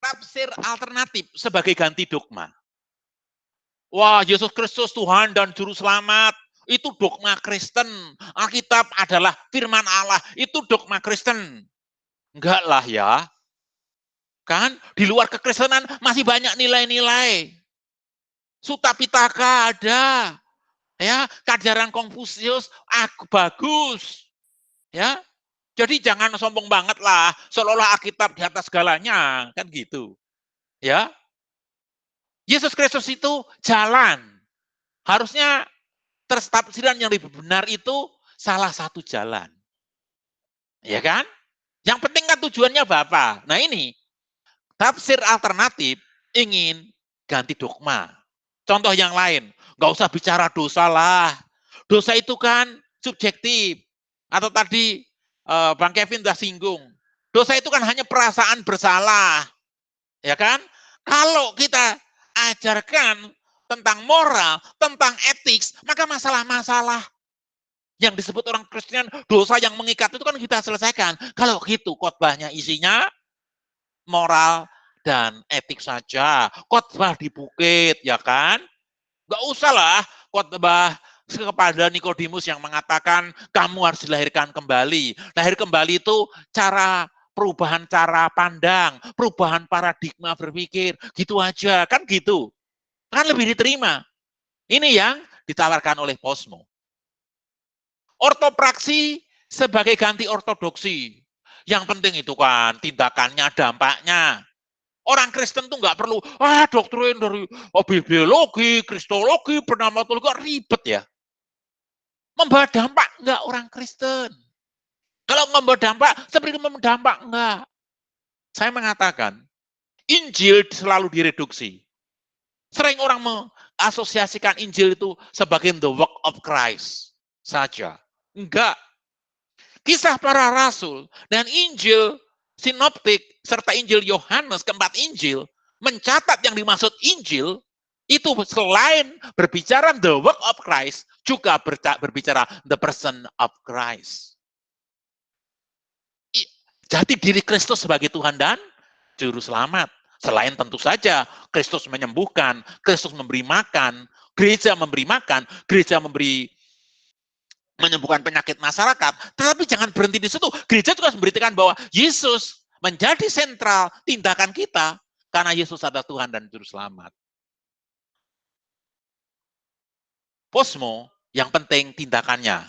S4: tafsir alternatif sebagai ganti dogma. Wah, Yesus Kristus Tuhan dan Juru Selamat, itu dogma Kristen. Alkitab adalah firman Allah, itu dogma Kristen. Enggak lah ya. Kan, di luar kekristenan masih banyak nilai-nilai. Sutta Pitaka ada. Ya, ajaran Konfusius bagus. Ya. Jadi jangan sombong banget lah, seolah-olah Alkitab di atas segalanya, kan gitu. Ya. Yesus Kristus itu jalan. Harusnya tafsiran yang lebih benar itu salah satu jalan. Ya kan? Yang penting kan tujuannya apa? Nah ini, tafsir alternatif ingin ganti dogma. Contoh yang lain, nggak usah bicara dosa lah. Dosa itu kan subjektif. Atau tadi Bang Kevin sudah singgung. Dosa itu kan hanya perasaan bersalah. Ya kan? Kalau kita ajarkan tentang moral, tentang etik, maka masalah-masalah yang disebut orang Kristen dosa yang mengikat itu kan kita selesaikan. Kalau gitu khotbahnya isinya moral dan etik saja. Khotbah di bukit, ya kan? Nggak usah lah khotbah kepada Nikodemus yang mengatakan kamu harus dilahirkan kembali. Lahir kembali itu perubahan cara pandang, perubahan paradigma berpikir, gitu aja, kan gitu. Kan lebih diterima. Ini yang ditawarkan oleh Posmo. Ortopraksi sebagai ganti ortodoksi. Yang penting itu kan tindakannya, dampaknya. Orang Kristen tuh nggak perlu, doktrin dari bibliologi, kristologi, pneumatologi, ribet ya. Membawa dampak enggak orang Kristen. Kalau membawa dampak, seperti membawa dampak enggak. Saya mengatakan, Injil selalu direduksi. Sering orang mengasosiasikan Injil itu sebagai the work of Christ saja. Enggak. Kisah para rasul dan Injil sinoptik serta Injil Yohanes, keempat Injil, mencatat yang dimaksud Injil itu selain berbicara the work of Christ, juga berbicara the person of Christ. Jadi diri Kristus sebagai Tuhan dan Juru Selamat. Selain tentu saja Kristus menyembuhkan, Kristus memberi makan, gereja memberi makan, gereja menyembuhkan penyakit masyarakat, tetapi jangan berhenti di situ. Gereja juga memberitakan bahwa Yesus menjadi sentral tindakan kita karena Yesus adalah Tuhan dan Juru Selamat. Posmo, yang penting tindakannya,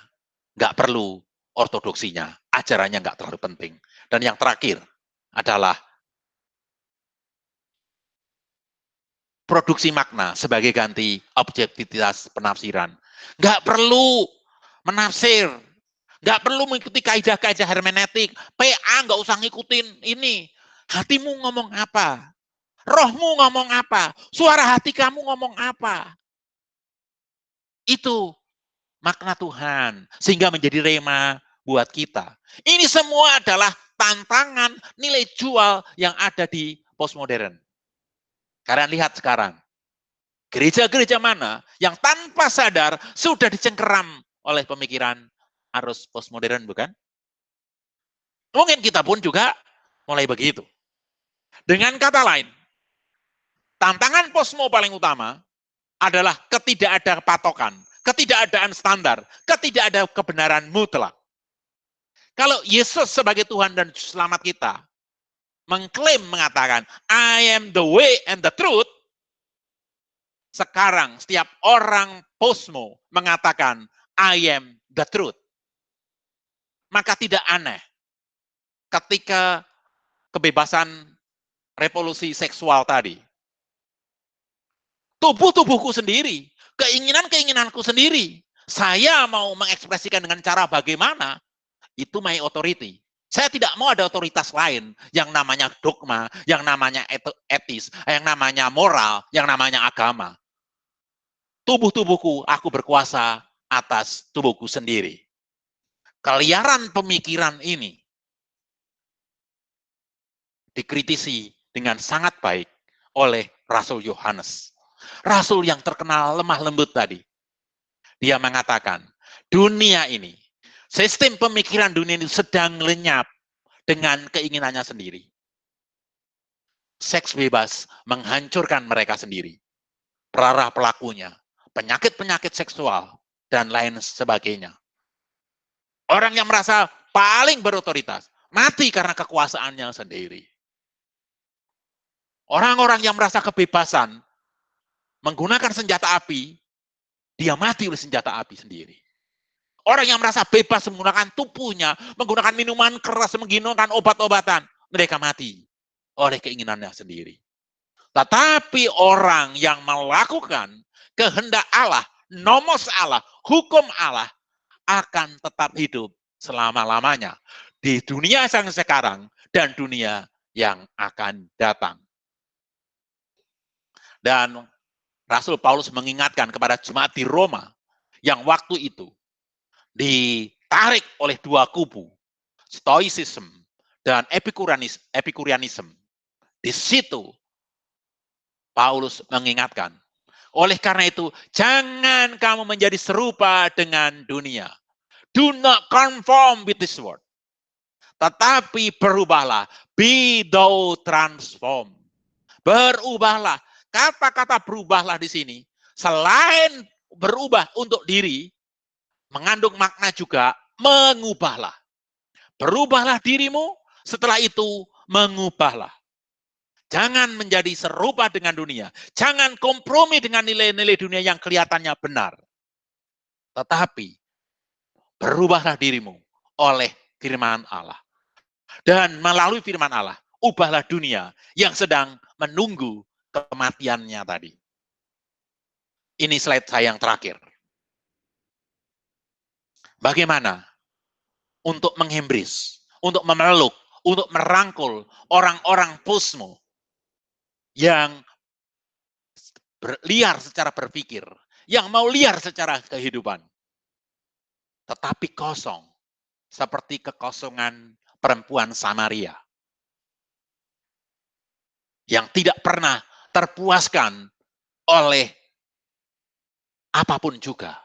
S4: nggak perlu ortodoksinya, ajarannya nggak terlalu penting. Dan yang terakhir adalah produksi makna sebagai ganti objektivitas penafsiran. Nggak perlu menafsir, nggak perlu mengikuti kaidah-kaidah hermeneutik. PA nggak usah ngikutin ini. Hatimu ngomong apa? Rohmu ngomong apa? Suara hati kamu ngomong apa? Itu makna Tuhan, sehingga menjadi rema buat kita. Ini semua adalah tantangan nilai jual yang ada di postmodern. Kalian lihat sekarang, gereja-gereja mana yang tanpa sadar sudah dicengkeram oleh pemikiran arus postmodern, bukan? Mungkin kita pun juga mulai begitu. Dengan kata lain, tantangan posmo paling utama adalah ketidakadaan patokan, ketidakadaan standar, ketidakadaan kebenaran mutlak. Kalau Yesus sebagai Tuhan dan Selamat kita mengklaim mengatakan, I am the way and the truth, sekarang setiap orang posmo mengatakan, I am the truth. Maka tidak aneh ketika kebebasan revolusi seksual tadi, tubuhku sendiri, keinginanku sendiri, saya mau mengekspresikan dengan cara bagaimana, itu my authority. Saya tidak mau ada otoritas lain yang namanya dogma, yang namanya etis, yang namanya moral, yang namanya agama. Tubuhku, aku berkuasa atas tubuhku sendiri. Keliaran pemikiran ini dikritisi dengan sangat baik oleh Rasul Yohanes. Rasul yang terkenal lemah lembut tadi. Dia mengatakan, dunia ini, sistem pemikiran dunia ini sedang lenyap dengan keinginannya sendiri. Seks bebas menghancurkan mereka sendiri. Para pelakunya, penyakit-penyakit seksual, dan lain sebagainya. Orang yang merasa paling berotoritas, mati karena kekuasaannya sendiri. Orang-orang yang merasa kebebasan, menggunakan senjata api, dia mati oleh senjata api sendiri. Orang yang merasa bebas menggunakan tubuhnya, menggunakan minuman keras, menggunakan obat-obatan, mereka mati oleh keinginannya sendiri. Tetapi orang yang melakukan kehendak Allah, nomos Allah, hukum Allah, akan tetap hidup selama-lamanya di dunia yang sekarang dan dunia yang akan datang. Dan Rasul Paulus mengingatkan kepada jemaat di Roma yang waktu itu ditarik oleh dua kubu, Stoicism dan Epicurianism. Di situ Paulus mengingatkan, oleh karena itu jangan kamu menjadi serupa dengan dunia. Do not conform with this world. Tetapi berubahlah, be thou transformed. Berubahlah. Kata-kata berubahlah di sini, selain berubah untuk diri, mengandung makna juga mengubahlah. Berubahlah dirimu, setelah itu mengubahlah. Jangan menjadi serupa dengan dunia. Jangan kompromi dengan nilai-nilai dunia yang kelihatannya benar. Tetapi, berubahlah dirimu oleh firman Allah. Dan melalui firman Allah, ubahlah dunia yang sedang menunggu kematiannya tadi. Ini slide saya yang terakhir. Bagaimana untuk menghembris, untuk memeluk, untuk merangkul orang-orang posmo yang liar secara berpikir, yang mau liar secara kehidupan, tetapi kosong, seperti kekosongan perempuan Samaria, yang tidak pernah terpuaskan oleh apapun juga,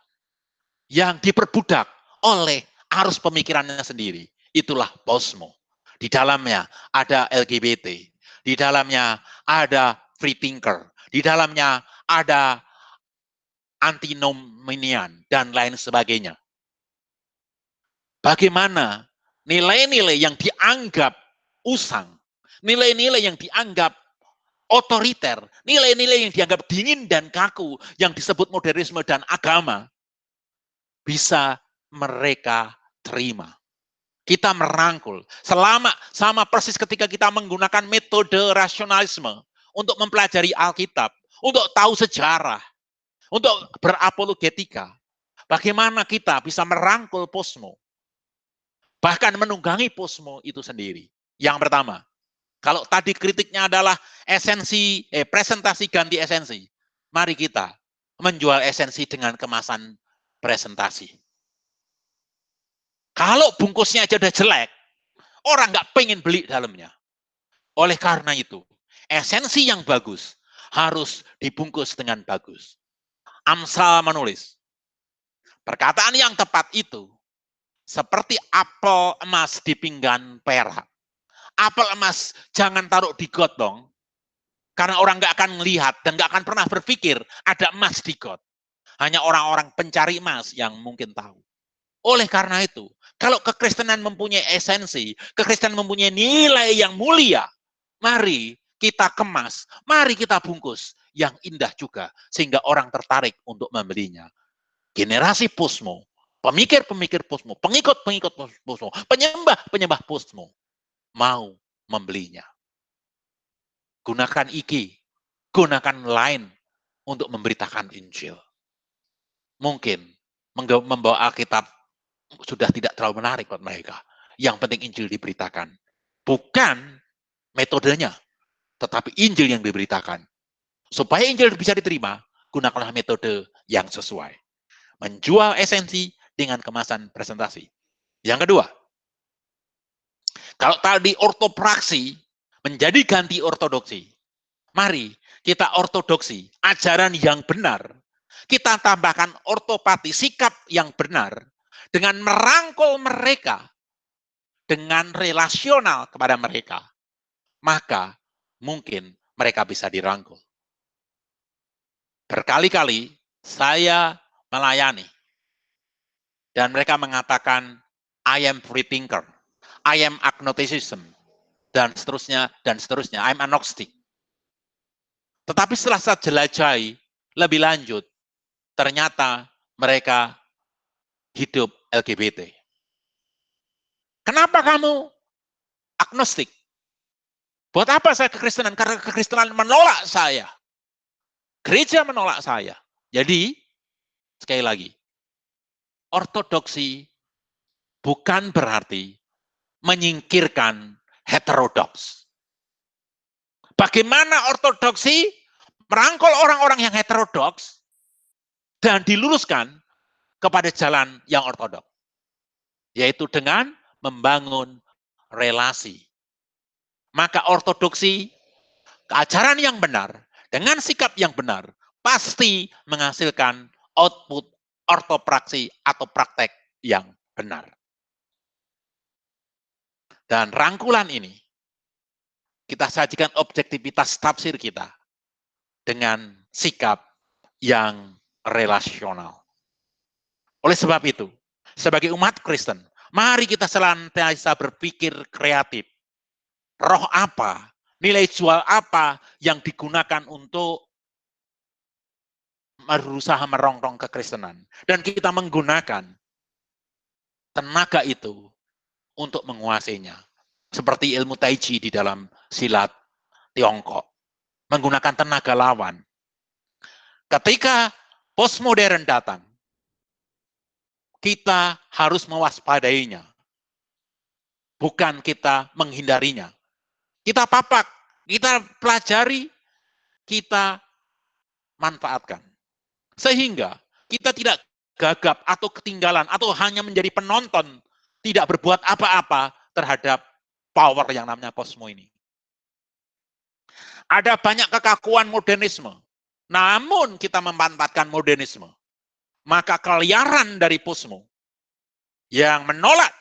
S4: yang diperbudak oleh arus pemikirannya sendiri. Itulah posmo. Di dalamnya ada LGBT, di dalamnya ada free thinker, di dalamnya ada antinomian, dan lain sebagainya. Bagaimana nilai-nilai yang dianggap usang, nilai-nilai yang dianggap otoriter, nilai-nilai yang dianggap dingin dan kaku, yang disebut modernisme dan agama, bisa mereka terima. Kita merangkul, sama persis ketika kita menggunakan metode rasionalisme untuk mempelajari Alkitab, untuk tahu sejarah, untuk berapologetika. Bagaimana kita bisa merangkul posmo, bahkan menunggangi posmo itu sendiri. Yang pertama, kalau tadi kritiknya adalah presentasi ganti esensi, mari kita menjual esensi dengan kemasan presentasi. Kalau bungkusnya aja udah jelek, orang nggak pengen beli dalamnya. Oleh karena itu, esensi yang bagus harus dibungkus dengan bagus. Amsal menulis, perkataan yang tepat itu seperti apel emas di pinggan perak. Apel emas jangan taruh di got dong, karena orang nggak akan melihat dan nggak akan pernah berpikir ada emas di got. Hanya orang-orang pencari emas yang mungkin tahu. Oleh karena itu, kalau kekristenan mempunyai esensi, kekristenan mempunyai nilai yang mulia, mari kita kemas, mari kita bungkus yang indah juga, sehingga orang tertarik untuk membelinya. Generasi posmo, pemikir-pemikir posmo, pengikut-pengikut posmo, penyembah-penyembah posmo, mau membelinya. Gunakan IG, gunakan Line untuk memberitakan Injil. Mungkin membawa Alkitab sudah tidak terlalu menarik buat mereka. yang penting Injil diberitakan. Bukan metodenya, tetapi Injil yang diberitakan. Supaya Injil bisa diterima, gunakanlah metode yang sesuai. Menjual esensi dengan kemasan presentasi. Yang kedua, kalau tadi ortopraksi menjadi ganti ortodoksi, mari kita ortodoksi, ajaran yang benar, kita tambahkan ortopati, sikap yang benar, dengan merangkul mereka, dengan relasional kepada mereka, maka mungkin mereka bisa dirangkul. Berkali-kali saya melayani, dan mereka mengatakan, I am free thinker, I am agnosticism, dan seterusnya, I'm agnostic. Tetapi setelah saya jelajahi lebih lanjut, ternyata mereka hidup LGBT. Kenapa kamu agnostik? Buat apa saya kekristenan? Karena kekristenan menolak saya. Gereja menolak saya. Jadi, sekali lagi, ortodoksi bukan berarti menyingkirkan heterodoks. Bagaimana ortodoksi merangkul orang-orang yang heterodoks dan diluruskan kepada jalan yang ortodoks, yaitu dengan membangun relasi. Maka ortodoksi, keajaran yang benar, dengan sikap yang benar, pasti menghasilkan output ortopraksi atau praktek yang benar. Dan rangkulan ini, kita sajikan objektivitas tafsir kita dengan sikap yang relasional. Oleh sebab itu, sebagai umat Kristen, mari kita senantiasa berpikir kreatif. Roh apa, nilai jual apa yang digunakan untuk berusaha merongrong kekristenan. Dan kita menggunakan tenaga itu untuk menguasainya. Seperti ilmu Tai Chi di dalam silat Tiongkok. Menggunakan tenaga lawan. Ketika postmodern datang, kita harus mewaspadainya. Bukan kita menghindarinya. Kita papak, kita pelajari, kita manfaatkan. Sehingga kita tidak gagap atau ketinggalan atau hanya menjadi penonton, tidak berbuat apa-apa terhadap power yang namanya posmo ini. Ada banyak kekakuan modernisme, namun kita memanfaatkan modernisme. Maka keliaran dari posmo yang menolak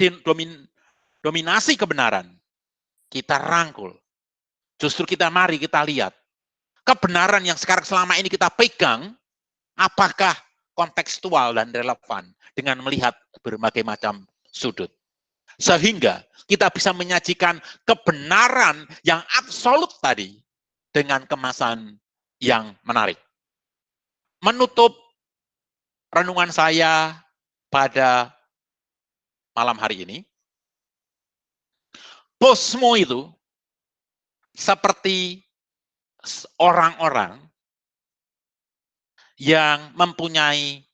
S4: dominasi kebenaran, kita rangkul. Justru mari kita lihat kebenaran yang sekarang selama ini kita pegang, apakah kontekstual dan relevan dengan melihat berbagai macam sudut. Sehingga kita bisa menyajikan kebenaran yang absolut tadi dengan kemasan yang menarik. Menutup renungan saya pada malam hari ini, posmo itu seperti orang-orang yang mempunyai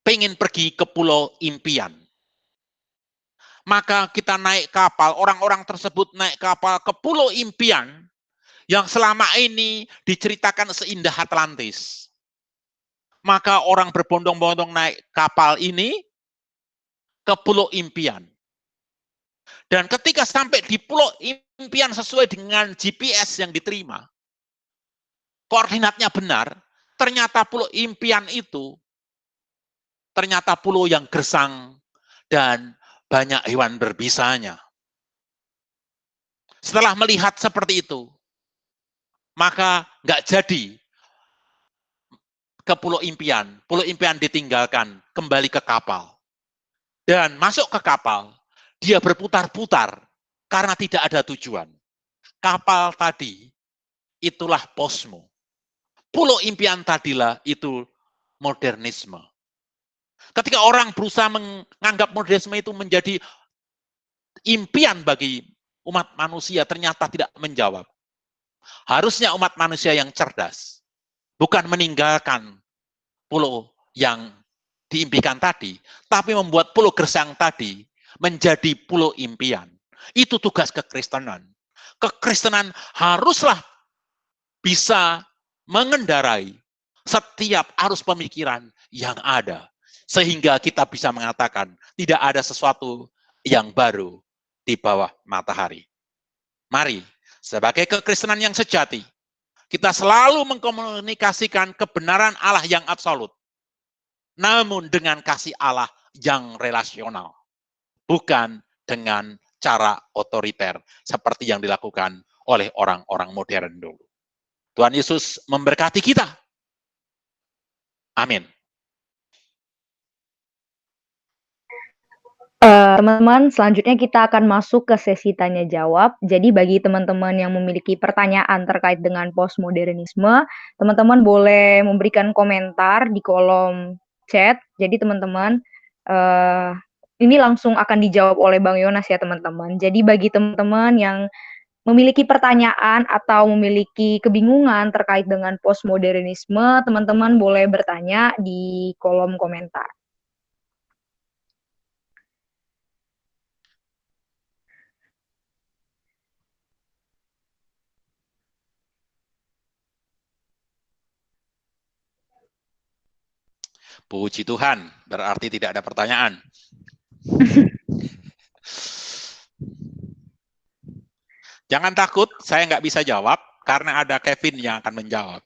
S4: pengen pergi ke pulau impian. Maka kita naik kapal, orang-orang tersebut naik kapal ke pulau impian yang selama ini diceritakan seindah Atlantis. Maka orang berbondong-bondong naik kapal ini ke pulau impian. Dan ketika sampai di pulau impian sesuai dengan GPS yang diterima, koordinatnya benar, ternyata pulau impian itu ternyata pulau yang gersang dan banyak hewan berbisanya. Setelah melihat seperti itu, maka nggak jadi ke pulau impian. Pulau impian ditinggalkan, kembali ke kapal. Dan masuk ke kapal, dia berputar-putar karena tidak ada tujuan. Kapal tadi, itulah posmo. Pulau impian tadilah itu modernisme. Ketika orang berusaha menganggap modernisme itu menjadi impian bagi umat manusia, ternyata tidak menjawab. Harusnya umat manusia yang cerdas, bukan meninggalkan pulau yang diimpikan tadi, tapi membuat pulau gersang tadi menjadi pulau impian. Itu tugas kekristenan. Kekristenan haruslah bisa mengendarai setiap arus pemikiran yang ada. Sehingga kita bisa mengatakan tidak ada sesuatu yang baru di bawah matahari. Mari, sebagai kekristenan yang sejati, kita selalu mengkomunikasikan kebenaran Allah yang absolut. Namun dengan kasih Allah yang relasional. Bukan dengan cara otoriter seperti yang dilakukan oleh orang-orang modern dulu. Tuhan Yesus memberkati kita. Amin.
S1: Teman-teman, selanjutnya kita akan masuk ke sesi tanya jawab. Jadi bagi teman-teman yang memiliki pertanyaan terkait dengan postmodernisme, teman-teman boleh memberikan komentar di kolom chat. Jadi teman-teman, ini langsung akan dijawab oleh Bang Yonas ya teman-teman. Jadi bagi teman-teman yang memiliki pertanyaan atau memiliki kebingungan terkait dengan postmodernisme, teman-teman boleh bertanya di kolom komentar.
S4: Puji Tuhan, berarti tidak ada pertanyaan. Jangan takut, saya nggak bisa jawab, karena ada Kevin yang akan menjawab.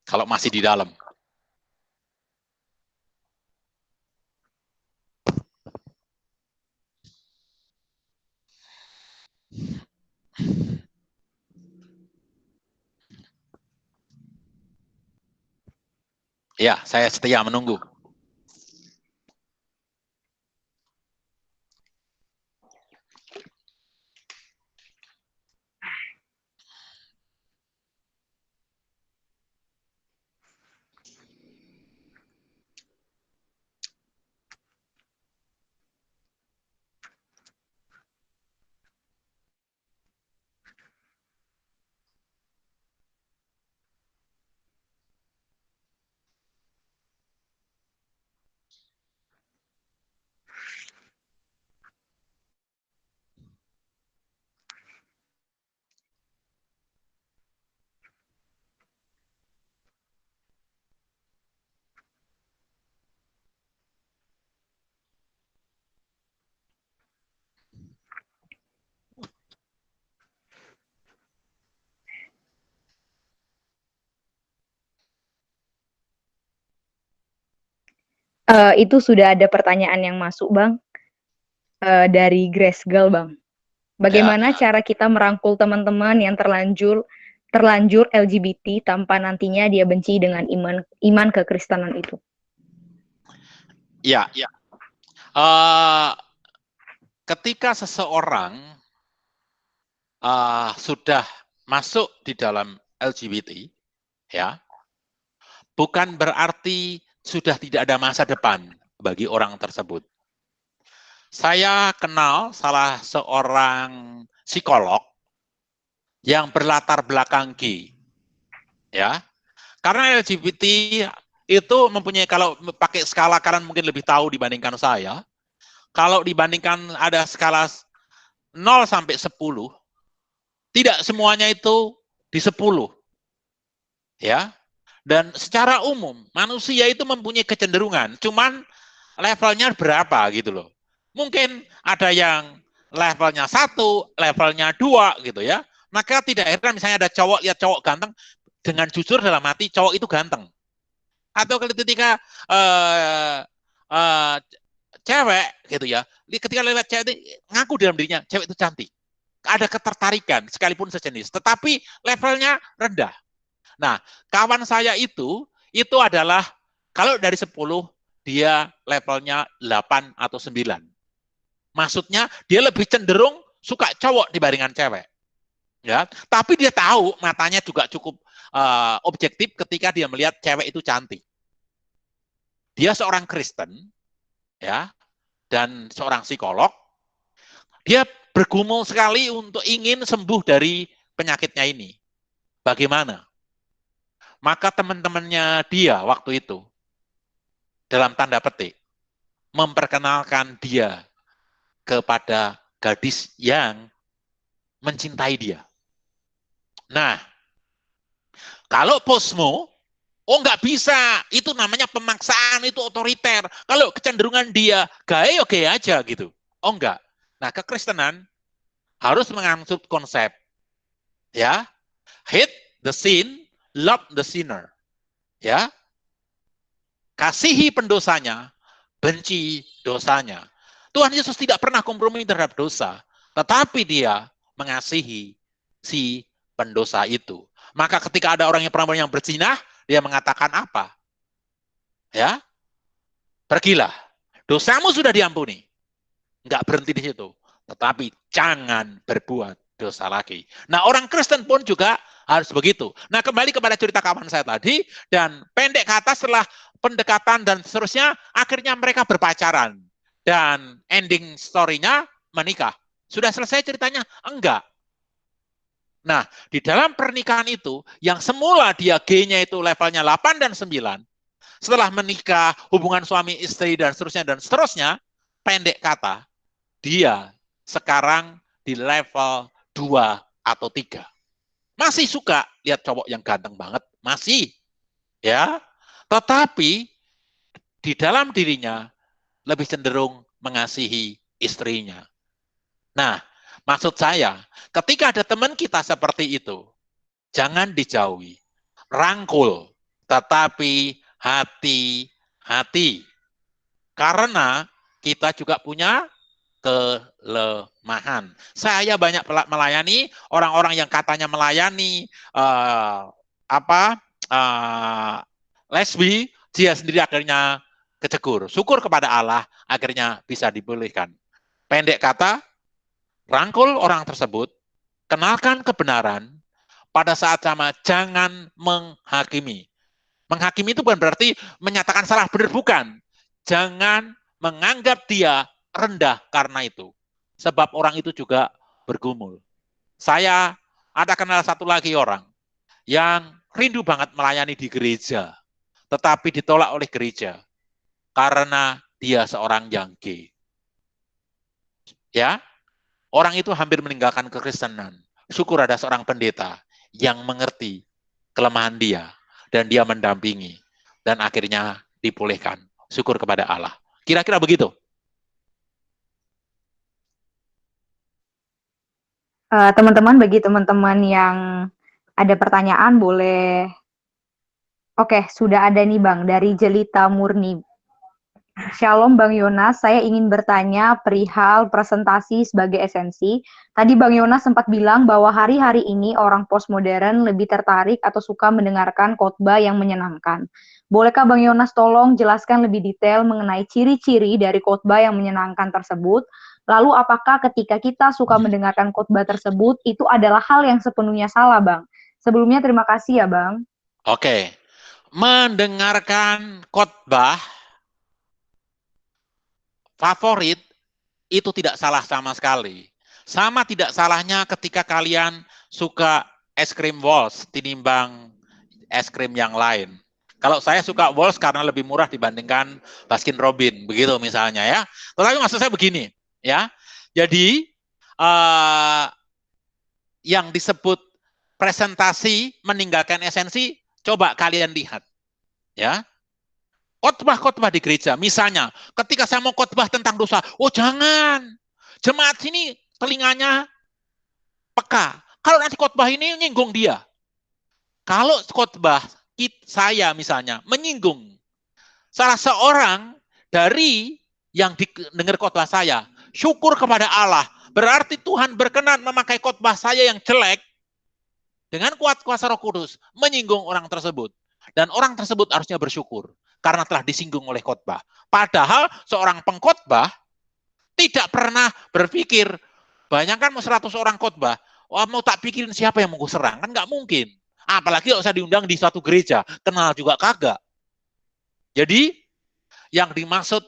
S4: Kalau masih di dalam. Ya, saya setia menunggu.
S1: Itu sudah ada pertanyaan yang masuk, Bang, dari Grace Girl, Bang. Bagaimana cara kita merangkul teman-teman yang terlanjur LGBT tanpa nantinya dia benci dengan iman kekristenan itu?
S4: Ya. Ketika seseorang sudah masuk di dalam LGBT, ya, bukan berarti sudah tidak ada masa depan bagi orang tersebut. Saya kenal salah seorang psikolog yang berlatar belakang gay, ya. Karena LGBT itu mempunyai, kalau pakai skala kalian mungkin lebih tahu dibandingkan saya. Kalau dibandingkan ada skala 0 sampai 10, tidak semuanya itu di 10. Ya. Dan secara umum, manusia itu mempunyai kecenderungan, cuman levelnya berapa gitu loh. Mungkin ada yang levelnya 1, levelnya 2 gitu ya. Maka tidak heran misalnya ada cowok, lihat cowok ganteng, dengan jujur dalam hati cowok itu ganteng. Atau ketika cewek gitu ya, ketika lihat cewek itu ngaku dalam dirinya, cewek itu cantik. Ada ketertarikan sekalipun sejenis, tetapi levelnya rendah. Nah, kawan saya itu adalah kalau dari 10 dia levelnya 8 atau 9. Maksudnya dia lebih cenderung suka cowok dibandingkan cewek. Ya, tapi dia tahu matanya juga cukup objektif ketika dia melihat cewek itu cantik. Dia seorang Kristen, ya, dan seorang psikolog. Dia bergumul sekali untuk ingin sembuh dari penyakitnya ini. Bagaimana? Maka teman-temannya dia waktu itu, dalam tanda petik, memperkenalkan dia kepada gadis yang mencintai dia. Nah, kalau posmo, oh nggak bisa, itu namanya pemaksaan, itu otoriter. Kalau kecenderungan dia gay, oke aja gitu. Oh enggak. Nah, kekristenan harus menganut konsep, ya, hate the sin, love the sinner, ya, kasihi pendosanya, benci dosanya. Tuhan Yesus tidak pernah kompromi terhadap dosa, tetapi dia mengasihi si pendosa itu. Maka ketika ada orang yang perempuan yang berzina, dia mengatakan apa? Ya, pergilah, dosamu sudah diampuni. Enggak berhenti di situ, tetapi jangan berbuat dosa lagi. Nah, orang Kristen pun juga harus begitu. Nah, kembali kepada cerita kawan saya tadi, dan pendek kata setelah pendekatan dan seterusnya, akhirnya mereka berpacaran. Dan ending story-nya menikah. Sudah selesai ceritanya? Enggak. Nah, di dalam pernikahan itu, yang semula dia G-nya itu levelnya 8 dan 9, setelah menikah, hubungan suami istri dan seterusnya, pendek kata, dia sekarang di level 2 atau 3. Masih suka lihat cowok yang ganteng banget, masih. Ya. Tetapi di dalam dirinya lebih cenderung mengasihi istrinya. Nah, maksud saya, ketika ada teman kita seperti itu, jangan dijauhi. Rangkul, tetapi hati-hati. Karena kita juga punya kelemahan. Saya banyak melayani orang-orang yang katanya melayani lesbi, dia sendiri akhirnya kecegur. Syukur kepada Allah, akhirnya bisa dipulihkan. Pendek kata, rangkul orang tersebut, kenalkan kebenaran, pada saat sama jangan menghakimi. Menghakimi itu bukan berarti menyatakan salah benar, bukan. Jangan menganggap dia rendah karena itu. Sebab orang itu juga bergumul. Saya ada kenal satu lagi orang yang rindu banget melayani di gereja, tetapi ditolak oleh gereja karena dia seorang yang gay. Ya, orang itu hampir meninggalkan kekristenan. Syukur ada seorang pendeta yang mengerti kelemahan dia dan dia mendampingi dan akhirnya dipulihkan. Syukur kepada Allah. Kira-kira begitu.
S1: Teman-teman, bagi teman-teman yang ada pertanyaan boleh. Oke, sudah ada nih Bang dari Jelita Murni. Shalom Bang Yonas, saya ingin bertanya perihal presentasi sebagai esensi. Tadi Bang Yonas sempat bilang bahwa hari-hari ini orang postmodern lebih tertarik atau suka mendengarkan khotbah yang menyenangkan. Bolehkah Bang Yonas tolong jelaskan lebih detail mengenai ciri-ciri dari khotbah yang menyenangkan tersebut? Lalu apakah ketika kita suka mendengarkan khotbah tersebut itu adalah hal yang sepenuhnya salah, Bang? Sebelumnya terima kasih ya, Bang.
S4: Oke. Mendengarkan khotbah favorit itu tidak salah sama sekali. Sama tidak salahnya ketika kalian suka es krim Walls tinimbang es krim yang lain. Kalau saya suka Walls karena lebih murah dibandingkan Baskin Robbins, begitu misalnya ya. Tetapi maksud saya begini, ya. Jadi yang disebut presentasi meninggalkan esensi, coba kalian lihat, ya. Khotbah-khotbah di gereja, misalnya ketika saya mau khotbah tentang dosa, oh jangan, jemaat sini telinganya peka. Kalau nanti khotbah ini nyinggung dia. Kalau khotbah saya misalnya menyinggung salah seorang dari yang dengar khotbah saya, syukur kepada Allah, berarti Tuhan berkenan memakai khotbah saya yang jelek dengan kuat kuasa Roh Kudus menyinggung orang tersebut. Dan orang tersebut harusnya bersyukur karena telah disinggung oleh khotbah. Padahal seorang pengkhotbah tidak pernah berpikir, bayangkan mau 100 orang khotbah, wah mau tak pikirin siapa yang mau gue serang, kan nggak mungkin. Apalagi kalau saya diundang di suatu gereja, kenal juga kagak. Jadi yang dimaksud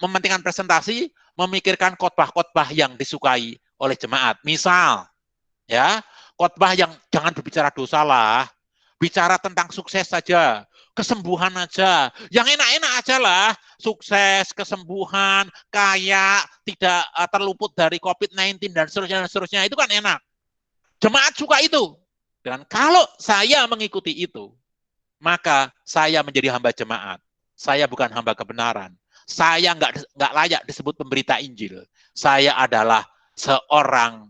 S4: mementingkan presentasi, memikirkan khotbah-khotbah yang disukai oleh jemaat. Misal, ya, khotbah yang jangan berbicara dosa lah, bicara tentang sukses saja. kesembuhan aja. Yang enak-enak aja lah. Sukses, kesembuhan, kaya, tidak terluput dari COVID-19 dan seterusnya. Itu kan enak. Jemaat suka itu. Dan kalau saya mengikuti itu, maka saya menjadi hamba jemaat. Saya bukan hamba kebenaran. Saya nggak layak disebut pemberita Injil. Saya adalah seorang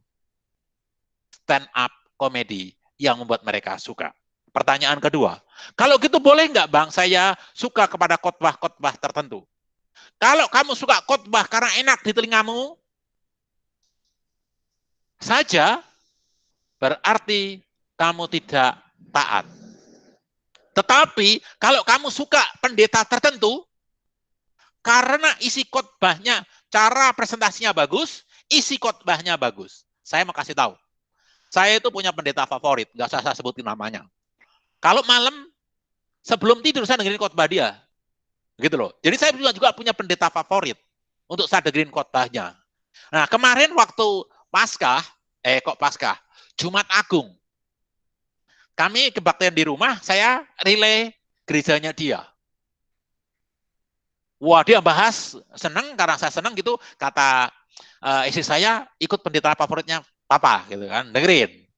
S4: stand-up komedi yang membuat mereka suka. Pertanyaan kedua, kalau gitu boleh nggak Bang saya suka kepada khotbah-khotbah tertentu? Kalau kamu suka khotbah karena enak di telingamu saja, berarti kamu tidak taat. Tetapi kalau kamu suka pendeta tertentu, karena isi khotbahnya, cara presentasinya bagus, isi khotbahnya bagus. Saya mau kasih tahu. Saya itu punya pendeta favorit, nggak usah saya sebutin namanya. Kalau malam, sebelum tidur saya dengerin khotbah dia. Gitu loh. Jadi saya juga punya pendeta favorit untuk saya dengerin khotbahnya. Nah, kemarin waktu Paskah, Jumat Agung. Kami kebaktian di rumah, saya relay gerejanya dia. Wah, dia bahas, seneng, karena saya seneng gitu, kata istri saya, ikut pendeta favoritnya Papa, gitu kan, dengerin.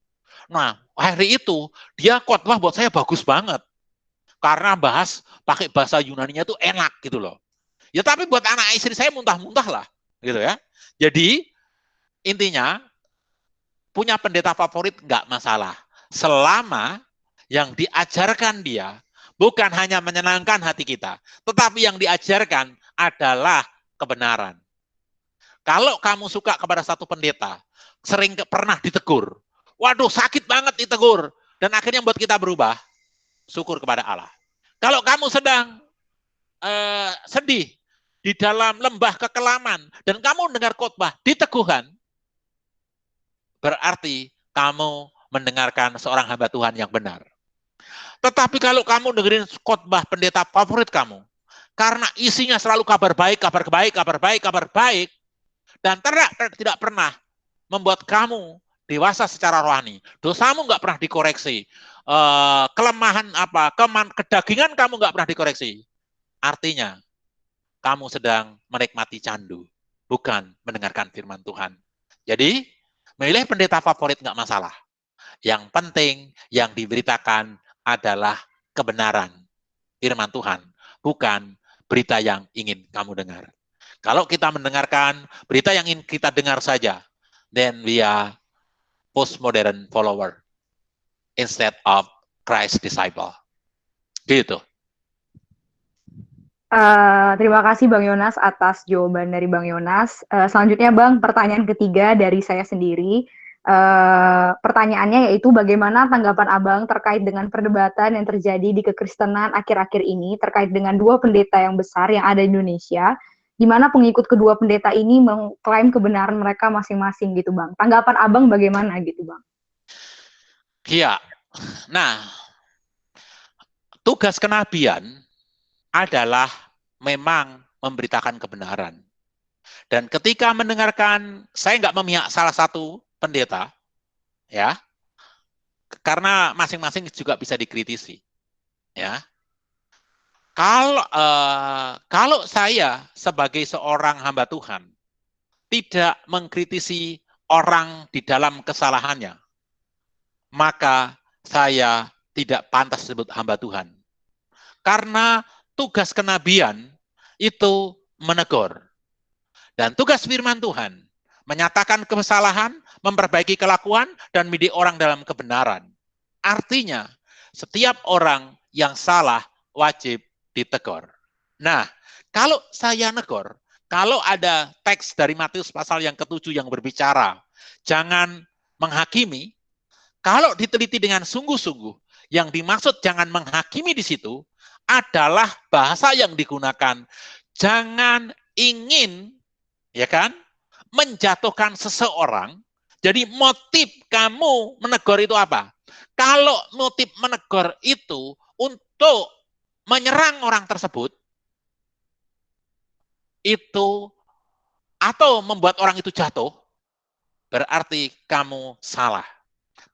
S4: Nah, hari itu, dia khotbah buat saya bagus banget. Karena bahas, pakai bahasa Yunaninya itu enak gitu loh. Ya tapi buat anak istri saya muntah-muntah lah, gitu ya. Jadi, intinya, punya pendeta favorit nggak masalah. Selama yang diajarkan dia, bukan hanya menyenangkan hati kita, tetapi yang diajarkan adalah kebenaran. Kalau kamu suka kepada satu pendeta, sering pernah ditegur, waduh sakit banget ditegur, dan akhirnya buat kita berubah, syukur kepada Allah. Kalau kamu sedang sedih di dalam lembah kekelaman, dan kamu dengar khotbah di teguhan, berarti kamu mendengarkan seorang hamba Tuhan yang benar. Tetapi kalau kamu dengerin khotbah pendeta favorit kamu, karena isinya selalu kabar baik, kabar baik, kabar baik, kabar baik, dan tidak pernah membuat kamu dewasa secara rohani. Dosamu nggak pernah dikoreksi. Kelemahan kedagingan kamu nggak pernah dikoreksi. Artinya, kamu sedang menikmati candu, bukan mendengarkan firman Tuhan. Jadi, memilih pendeta favorit nggak masalah. Yang penting, yang diberitakan adalah kebenaran firman Tuhan, bukan berita yang ingin kamu dengar. Kalau kita mendengarkan berita yang ingin kita dengar saja, then we are postmodern follower instead of Christ disciple. Gitu.
S1: Terima kasih Bang Yonas atas jawaban dari Bang Yonas. Selanjutnya Bang, pertanyaan ketiga dari saya sendiri. Pertanyaannya yaitu bagaimana tanggapan Abang terkait dengan perdebatan yang terjadi di kekristenan akhir-akhir ini terkait dengan dua pendeta yang besar yang ada di Indonesia, di mana pengikut kedua pendeta ini mengklaim kebenaran mereka masing-masing gitu Bang. Tanggapan Abang bagaimana gitu Bang?
S4: Iya. Nah, tugas kenabian adalah memang memberitakan kebenaran. Dan ketika mendengarkan, saya nggak memihak salah satu pendeta, ya, karena masing-masing juga bisa dikritisi, ya. Kalau saya sebagai seorang hamba Tuhan tidak mengkritisi orang di dalam kesalahannya, maka saya tidak pantas disebut hamba Tuhan. Karena tugas kenabian itu menegur. Dan tugas firman Tuhan menyatakan kesalahan, memperbaiki kelakuan, dan mendidik orang dalam kebenaran. Artinya, setiap orang yang salah wajib ditegur. Nah, kalau saya negur, kalau ada teks dari Matius pasal yang ke-7 yang berbicara, jangan menghakimi, kalau diteliti dengan sungguh-sungguh, yang dimaksud jangan menghakimi di situ adalah bahasa yang digunakan. Jangan ingin, ya kan, menjatuhkan seseorang. Jadi motif kamu menegur itu apa? Kalau motif menegur itu untuk menyerang orang tersebut, itu atau membuat orang itu jatuh, berarti kamu salah.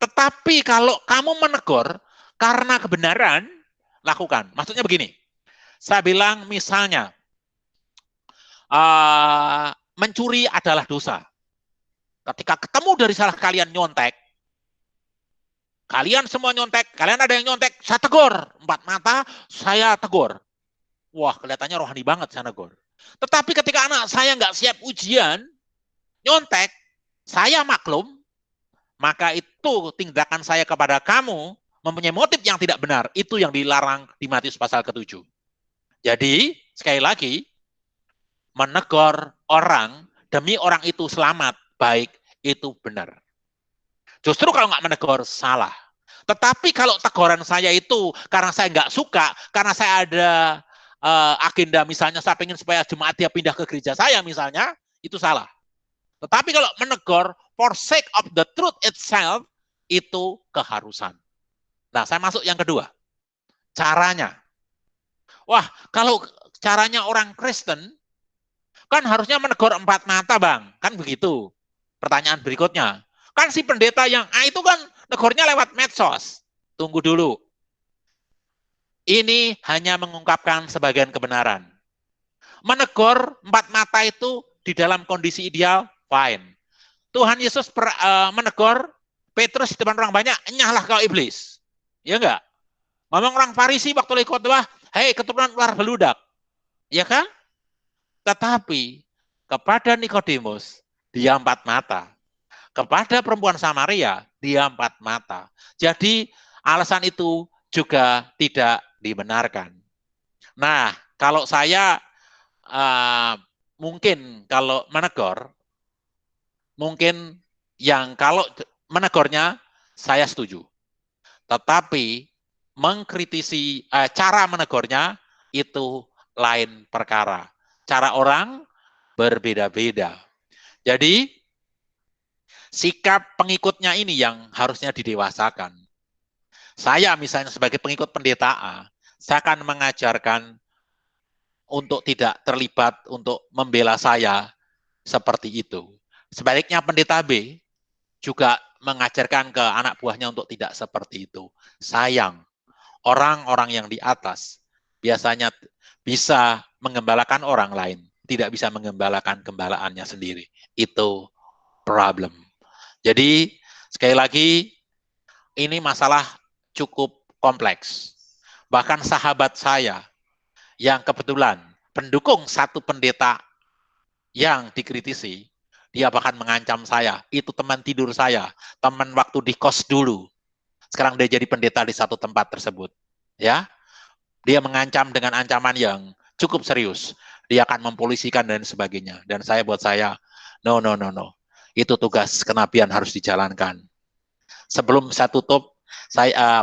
S4: Tetapi kalau kamu menegur karena kebenaran, lakukan. Maksudnya begini, saya bilang misalnya, mencuri adalah dosa. Ketika ketemu dari salah kalian nyontek, kalian semua nyontek, kalian ada yang nyontek, saya tegur. 4 mata, saya tegur. Wah, kelihatannya rohani banget saya tegur. Tetapi ketika anak saya nggak siap ujian, nyontek, saya maklum, maka itu tindakan saya kepada kamu mempunyai motif yang tidak benar. Itu yang dilarang di Matius pasal ke-7. Jadi, sekali lagi, menegur orang demi orang itu selamat, baik, itu benar. Justru kalau nggak menegur, salah. Tetapi kalau teguran saya itu karena saya nggak suka, karena saya ada agenda, misalnya saya ingin supaya jemaat dia pindah ke gereja saya misalnya, itu salah. Tetapi kalau menegur for sake of the truth itself, itu keharusan. Nah, saya masuk yang kedua. Caranya. Wah, kalau caranya orang Kristen, kan harusnya menegur 4 mata, Bang. Kan begitu. Pertanyaan berikutnya. Kan si pendeta yang A itu kan negornya lewat medsos. Tunggu dulu. Ini hanya mengungkapkan sebagian kebenaran. Menegur 4 mata itu di dalam kondisi ideal, fine. Tuhan Yesus menegur Petrus di depan orang banyak, nyahlah kau iblis. Ya enggak? Ngomong orang Farisi waktu lagi khotbah, hei keturunan ular beludak. Ya kan? Tetapi kepada Nikodemus, dia 4 mata. Kepada perempuan Samaria, dia 4 mata. Jadi alasan itu juga tidak dibenarkan. Nah, kalau saya mungkin kalau menegur, mungkin yang kalau menegurnya saya setuju. Tetapi mengkritisi cara menegurnya itu lain perkara. Cara orang berbeda-beda. Jadi sikap pengikutnya ini yang harusnya didewasakan. Saya misalnya sebagai pengikut pendeta A, saya akan mengajarkan untuk tidak terlibat untuk membela saya seperti itu. Sebaliknya pendeta B juga mengajarkan ke anak buahnya untuk tidak seperti itu. Sayang, orang-orang yang di atas biasanya bisa menggembalakan orang lain, tidak bisa menggembalakan gembalaannya sendiri. Itu problem. Jadi, sekali lagi, ini masalah cukup kompleks. Bahkan sahabat saya yang kebetulan pendukung satu pendeta yang dikritisi, dia bahkan mengancam saya. Itu teman tidur saya, teman waktu di kos dulu. Sekarang dia jadi pendeta di satu tempat tersebut. Ya, dia mengancam dengan ancaman yang cukup serius. Dia akan mempolisikan dan sebagainya. Dan buat saya, no. Itu tugas kenabian harus dijalankan. Sebelum saya tutup,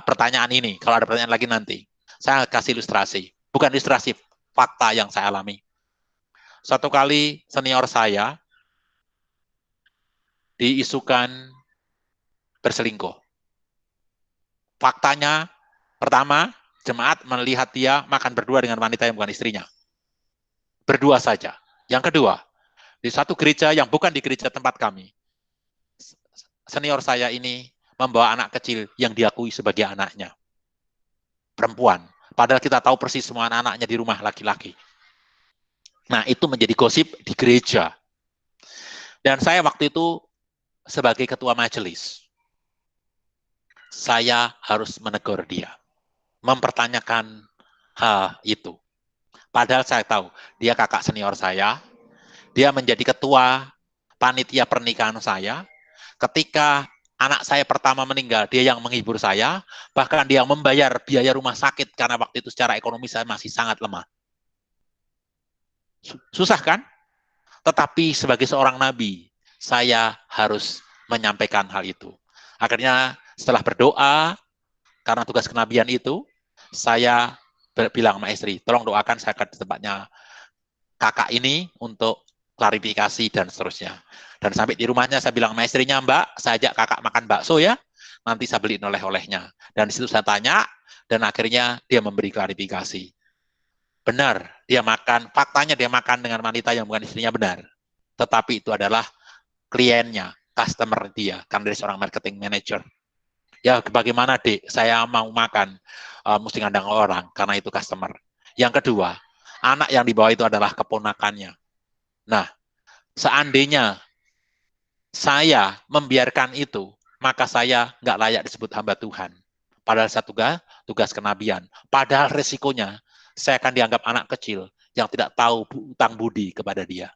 S4: pertanyaan ini, kalau ada pertanyaan lagi nanti, saya kasih ilustrasi. Bukan ilustrasi, fakta yang saya alami. Satu kali senior saya diisukan berselingkuh. Faktanya, pertama, jemaat melihat dia makan berdua dengan wanita yang bukan istrinya. Berdua saja. Yang kedua, di satu gereja yang bukan di gereja tempat kami, senior saya ini membawa anak kecil yang diakui sebagai anaknya. Perempuan. Padahal kita tahu persis semua anak-anaknya di rumah laki-laki. Nah, itu menjadi gosip di gereja. Dan saya waktu itu sebagai ketua majelis, saya harus menegur dia. Mempertanyakan hal itu. Padahal saya tahu, dia kakak senior saya, dia menjadi ketua panitia pernikahan saya. Ketika anak saya pertama meninggal, dia yang menghibur saya, bahkan dia membayar biaya rumah sakit karena waktu itu secara ekonomi saya masih sangat lemah. Susah kan? Tetapi sebagai seorang nabi, saya harus menyampaikan hal itu. Akhirnya setelah berdoa, karena tugas kenabian itu, saya bilang sama istri, tolong doakan saya ke tempatnya kakak ini untuk klarifikasi dan seterusnya. Dan sampai di rumahnya saya bilang sama istrinya, Mbak, saya ajak kakak makan bakso ya, nanti saya beliin oleh-olehnya. Dan di situ saya tanya, dan akhirnya dia memberi klarifikasi. Benar, dia makan, faktanya dia makan dengan wanita yang bukan istrinya, benar. Tetapi itu adalah kliennya, customer dia, karena dia seorang marketing manager. Ya bagaimana Dek, saya mau makan, mesti ngandang orang, karena itu customer. Yang kedua, anak yang dibawa itu adalah keponakannya. Nah, seandainya saya membiarkan itu, maka saya nggak layak disebut hamba Tuhan. Padahal saya tugas kenabian. Padahal resikonya, saya akan dianggap anak kecil yang tidak tahu utang budi kepada dia.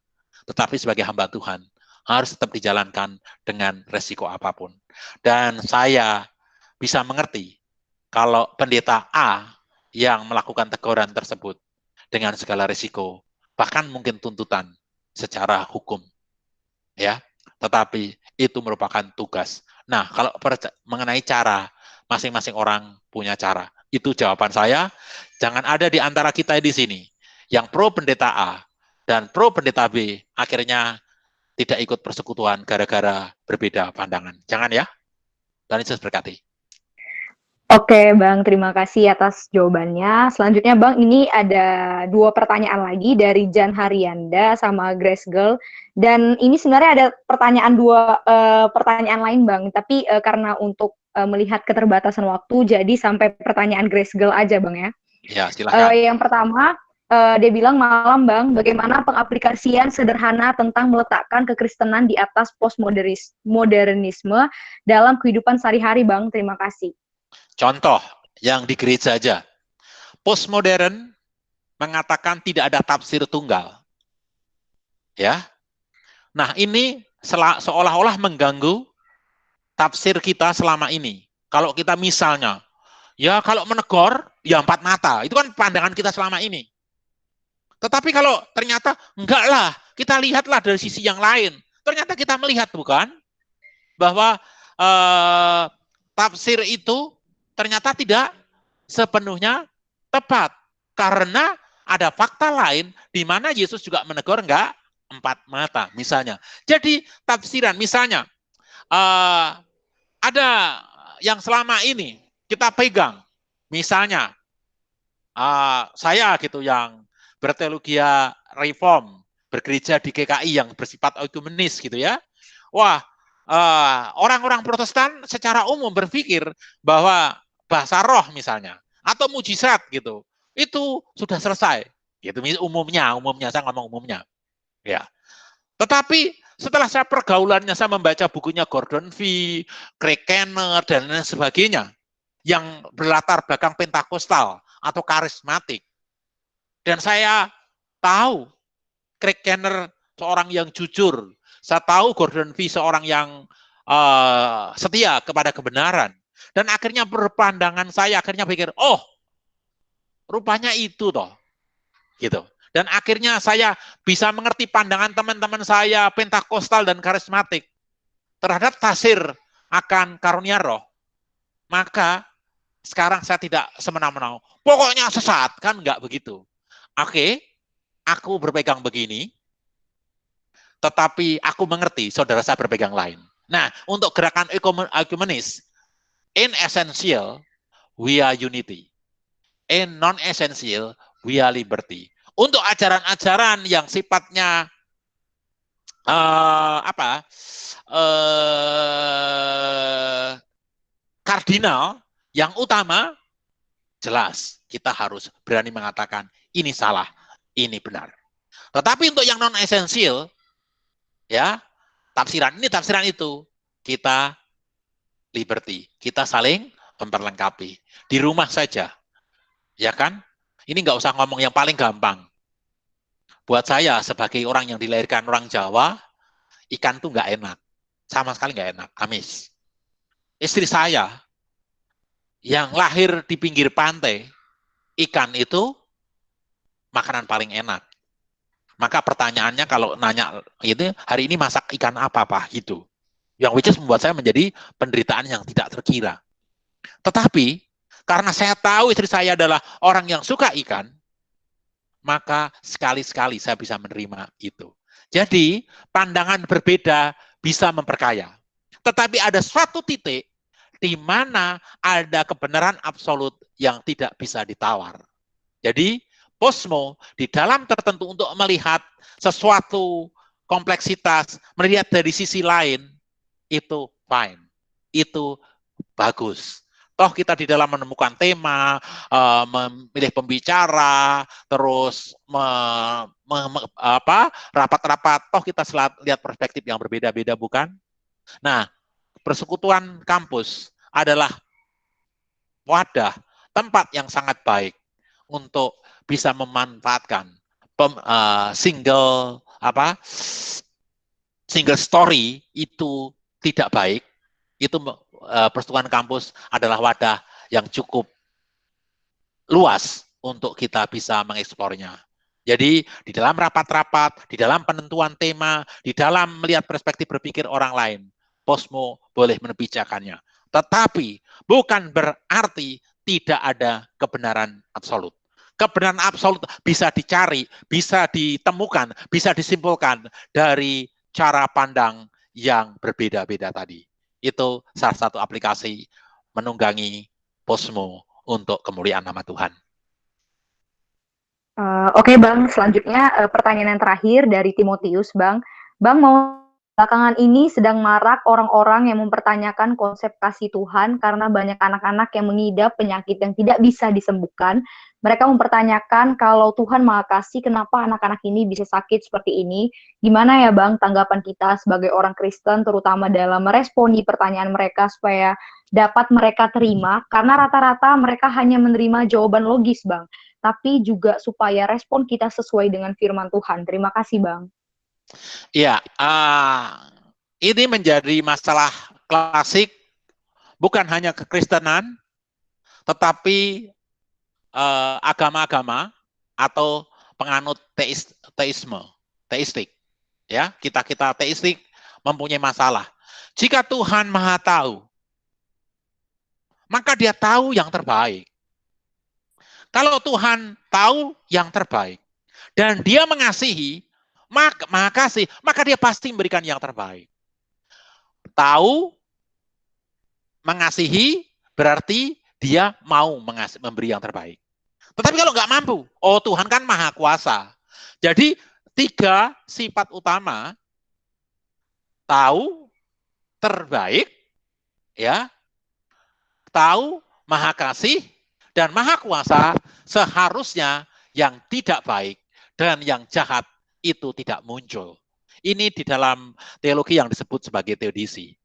S4: Tetapi sebagai hamba Tuhan, harus tetap dijalankan dengan resiko apapun. Dan saya bisa mengerti kalau pendeta A yang melakukan teguran tersebut dengan segala risiko, bahkan mungkin tuntutan secara hukum, ya. Tetapi itu merupakan tugas. Nah, kalau mengenai cara, masing-masing orang punya cara. Itu jawaban saya. Jangan ada di antara kita di sini yang pro pendeta A dan pro pendeta B akhirnya tidak ikut persekutuan gara-gara berbeda pandangan. Jangan ya. Dan Yesus berkati.
S1: Oke, Bang, terima kasih atas jawabannya. Selanjutnya, Bang, ini ada 2 pertanyaan lagi dari Jan Haryanda sama Grace Girl. Dan ini sebenarnya ada pertanyaan lain, Bang. Tapi karena untuk melihat keterbatasan waktu, jadi sampai pertanyaan Grace Girl aja, Bang, ya.
S4: Ya, silakan.
S1: Yang pertama, dia bilang, malam Bang, bagaimana pengaplikasian sederhana tentang meletakkan kekristenan di atas postmodernisme dalam kehidupan sehari-hari, Bang? Terima kasih.
S4: Contoh yang di gereja aja. Postmodern mengatakan tidak ada tafsir tunggal. Ya. Nah, ini seolah-olah mengganggu tafsir kita selama ini. Kalau kita misalnya, ya kalau menegur, ya 4 mata. Itu kan pandangan kita selama ini. Tetapi kalau ternyata, enggak lah, kita lihatlah dari sisi yang lain. Ternyata kita melihat, bukan? Bahwa tafsir itu ternyata tidak sepenuhnya tepat. Karena ada fakta lain di mana Yesus juga menegur enggak 4 mata, misalnya. Jadi tafsiran, misalnya, ada yang selama ini kita pegang. Misalnya, saya gitu yang berteologi reform, bergereja di GKI yang bersifat ekumenis gitu ya. Wah, orang-orang Protestan secara umum berpikir bahwa bahasa roh misalnya atau mujizat gitu, itu sudah selesai. Gitu umumnya saya ngomong umumnya. Ya. Tetapi setelah saya pergaulannya, saya membaca bukunya Gordon V, Craig Kenneth dan lain sebagainya yang berlatar belakang Pentakostal atau karismatik. Dan saya tahu Craig Kenneth seorang yang jujur. Saya tahu Gordon V seorang yang setia kepada kebenaran. Dan akhirnya berpandangan saya akhirnya pikir, oh, rupanya itu toh. Gitu. Dan akhirnya saya bisa mengerti pandangan teman-teman saya Pentakostal dan karismatik terhadap tafsir akan karunia roh. Maka sekarang saya tidak semena-mena. Pokoknya sesat, kan enggak begitu. Oke, aku berpegang begini, tetapi aku mengerti saudara saya berpegang lain. Nah, untuk gerakan ekumenis, in essential, we are unity. In non-essential, we are liberty. Untuk ajaran-ajaran yang sifatnya kardinal, yang utama, jelas kita harus berani mengatakan ini salah, ini benar. Tetapi untuk yang non-esensial, ya, tafsiran ini, tafsiran itu, kita liberty, kita saling memperlengkapi. Di rumah saja, ya kan? Ini nggak usah ngomong yang paling gampang. Buat saya sebagai orang yang dilahirkan orang Jawa, ikan tuh nggak enak, sama sekali nggak enak, amis. Istri saya yang lahir di pinggir pantai, ikan itu makanan paling enak. Maka pertanyaannya kalau nanya itu, hari ini masak ikan apa Pak? Gitu. Yang which is membuat saya menjadi penderitaan yang tidak terkira. Tetapi karena saya tahu istri saya adalah orang yang suka ikan, maka sekali-sekali saya bisa menerima itu. Jadi pandangan berbeda bisa memperkaya. Tetapi ada suatu titik di mana ada kebenaran absolut yang tidak bisa ditawar. Jadi posmo di dalam tertentu untuk melihat sesuatu kompleksitas, melihat dari sisi lain, itu fine. Itu bagus. Toh kita di dalam menemukan tema, memilih pembicara, terus rapat-rapat, toh kita lihat perspektif yang berbeda-beda, bukan? Nah, persekutuan kampus adalah wadah, tempat yang sangat baik untuk bisa memanfaatkan single story itu tidak baik. Itu persekutuan kampus adalah wadah yang cukup luas untuk kita bisa mengeksplornya. Jadi di dalam rapat-rapat, di dalam penentuan tema, di dalam melihat perspektif berpikir orang lain, Posmo boleh menbicarkannya. Tetapi bukan berarti tidak ada kebenaran absolut. Kebenaran absolut bisa dicari, bisa ditemukan, bisa disimpulkan dari cara pandang yang berbeda-beda tadi. Itu salah satu aplikasi menunggangi Posmo untuk kemuliaan nama Tuhan.
S1: Oke, Bang, selanjutnya pertanyaan yang terakhir dari Timotius, Bang. Bang, mau belakangan ini sedang marak orang-orang yang mempertanyakan konsep kasih Tuhan karena banyak anak-anak yang mengidap penyakit yang tidak bisa disembuhkan. Mereka mempertanyakan kalau Tuhan Maha Kasih, kenapa anak-anak ini bisa sakit seperti ini? Gimana ya, Bang, tanggapan kita sebagai orang Kristen, terutama dalam meresponi pertanyaan mereka supaya dapat mereka terima, karena rata-rata mereka hanya menerima jawaban logis, Bang, tapi juga supaya respon kita sesuai dengan firman Tuhan. Terima kasih, Bang.
S4: Ya, ini menjadi masalah klasik, bukan hanya kekristenan, tetapi agama-agama atau penganut teistik. Ya, kita teistik mempunyai masalah. Jika Tuhan Maha Tahu, maka Dia tahu yang terbaik. Kalau Tuhan tahu yang terbaik dan Dia mengasihi, Maha Kasih, maka Dia pasti memberikan yang terbaik. Tahu, mengasihi, berarti Dia mau memberi yang terbaik. Tetapi kalau nggak mampu, Tuhan kan Maha Kuasa. Jadi 3 sifat utama, tahu, terbaik, ya, tahu, Maha Kasih, dan Maha Kuasa, seharusnya yang tidak baik dan yang jahat itu tidak muncul. Ini di dalam teologi yang disebut sebagai teodisi.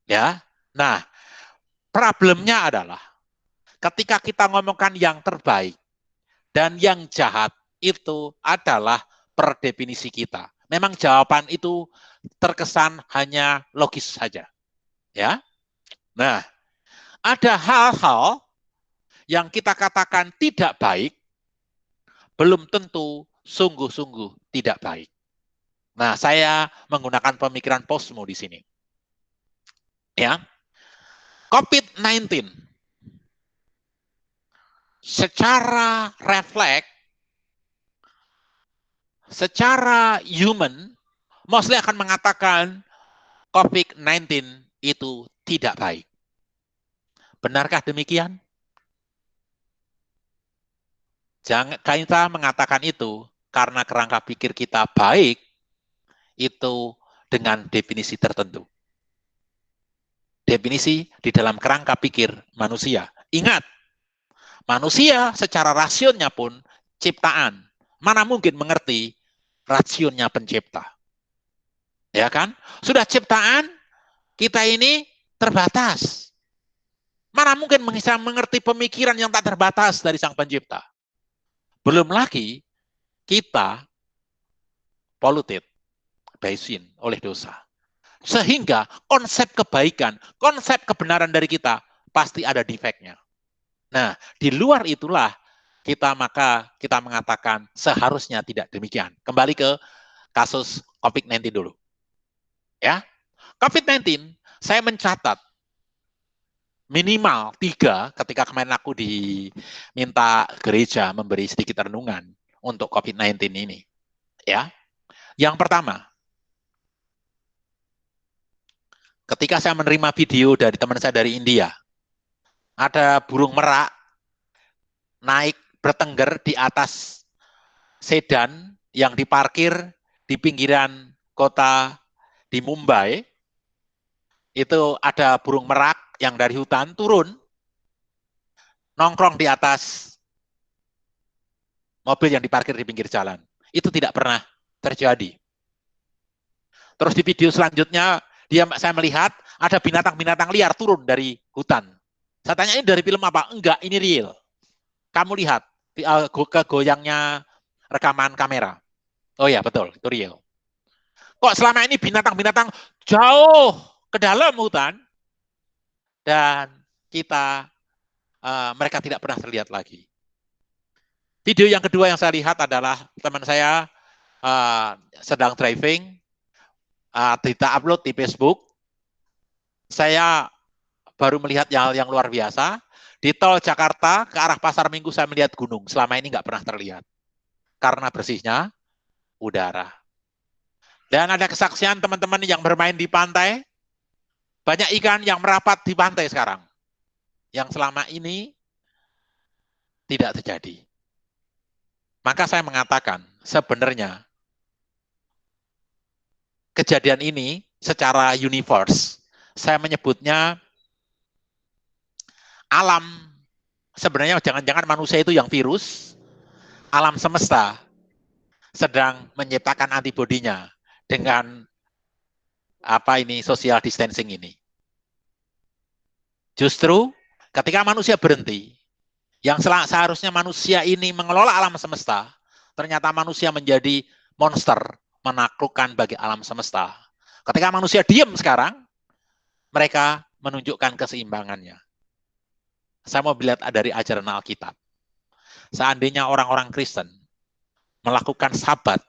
S4: Ya. Nah, problemnya adalah ketika kita ngomongkan yang terbaik dan yang jahat itu adalah per definisi kita. Memang jawaban itu terkesan hanya logis saja. Ya. Nah, ada hal-hal yang kita katakan tidak baik belum tentu sungguh-sungguh tidak baik. Nah, saya menggunakan pemikiran Posmo di sini. Ya. COVID-19 secara refleks, secara human, mostly akan mengatakan COVID-19 itu tidak baik. Benarkah demikian? Jangan kita mengatakan itu karena kerangka pikir kita baik itu dengan definisi tertentu. Definisi di dalam kerangka pikir manusia. Ingat, manusia secara rasionnya pun ciptaan. Mana mungkin mengerti rasionnya pencipta. Ya kan? Sudah ciptaan, kita ini terbatas. Mana mungkin bisa mengerti pemikiran yang tak terbatas dari sang pencipta. Belum lagi kita polluted by sin, oleh dosa. Sehingga konsep kebaikan, konsep kebenaran dari kita pasti ada defeknya. Nah, di luar itulah kita mengatakan seharusnya tidak demikian. Kembali ke kasus COVID-19 dulu. Ya. COVID-19 saya mencatat minimal 3 ketika kemarin aku diminta gereja memberi sedikit renungan untuk COVID-19 ini. Ya. Yang pertama, ketika saya menerima video dari teman saya dari India, ada burung merak naik bertengger di atas sedan yang diparkir di pinggiran kota di Mumbai. Itu ada burung merak yang dari hutan turun, nongkrong di atas mobil yang diparkir di pinggir jalan. Itu tidak pernah terjadi. Terus di video selanjutnya, saya melihat ada binatang-binatang liar turun dari hutan. Saya tanya, ini dari film apa? Enggak, ini real. Kamu lihat kegoyangnya rekaman kamera. Oh ya, betul, itu real. Kok selama ini binatang-binatang jauh ke dalam hutan, dan mereka tidak pernah terlihat lagi. Video yang kedua yang saya lihat adalah teman saya sedang driving, kita upload di Facebook. Saya baru melihat yang luar biasa. Di tol Jakarta ke arah Pasar Minggu saya melihat gunung. Selama ini nggak pernah terlihat. Karena bersihnya udara. Dan ada kesaksian teman-teman yang bermain di pantai. Banyak ikan yang merapat di pantai sekarang. Yang selama ini tidak terjadi. Maka saya mengatakan, sebenarnya kejadian ini secara universe, saya menyebutnya alam, sebenarnya jangan-jangan manusia itu yang virus, alam semesta sedang menciptakan antibodinya dengan social distancing ini. Justru ketika manusia berhenti, yang seharusnya manusia ini mengelola alam semesta, ternyata manusia menjadi monster, menaklukkan bagi alam semesta. Ketika manusia diam sekarang, mereka menunjukkan keseimbangannya. Saya mau lihat dari ajaran Alkitab. Seandainya orang-orang Kristen melakukan sabat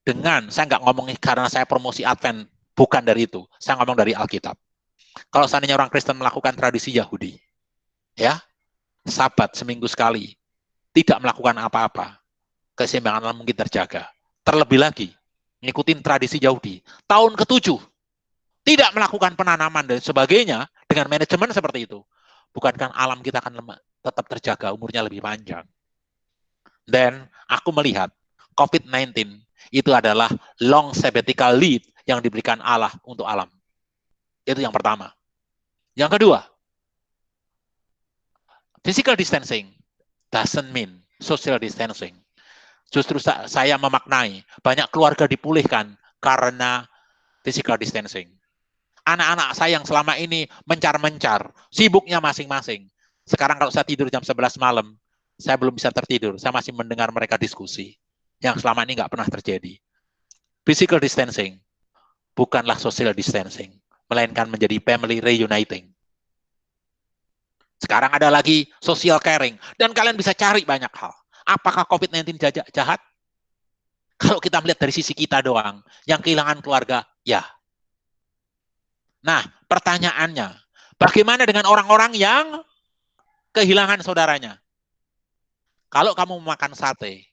S4: dengan, saya nggak ngomongin karena saya promosi Advent, bukan dari itu. Saya ngomong dari Alkitab. Kalau seandainya orang Kristen melakukan tradisi Yahudi, ya, sabat seminggu sekali, tidak melakukan apa-apa, keseimbangan alam mungkin terjaga. Terlebih lagi, ngikutin tradisi Yahudi, tahun ke-7, tidak melakukan penanaman dan sebagainya, dengan manajemen seperti itu, bukankah alam kita akan tetap terjaga, umurnya lebih panjang. Dan aku melihat COVID-19 itu adalah long sabbatical leave yang diberikan Allah untuk alam. Itu yang pertama. Yang kedua, physical distancing doesn't mean social distancing. Justru saya memaknai banyak keluarga dipulihkan karena physical distancing. Anak-anak saya yang selama ini mencar-mencar, sibuknya masing-masing. Sekarang kalau saya tidur jam 11 malam, saya belum bisa tertidur. Saya masih mendengar mereka diskusi. Yang selama ini nggak pernah terjadi. Physical distancing bukanlah social distancing, melainkan menjadi family reuniting. Sekarang ada lagi social caring. Dan kalian bisa cari banyak hal. Apakah COVID-19 jahat? Kalau kita melihat dari sisi kita doang, yang kehilangan keluarga, ya. Nah, pertanyaannya, bagaimana dengan orang-orang yang kehilangan saudaranya? Kalau kamu makan sate,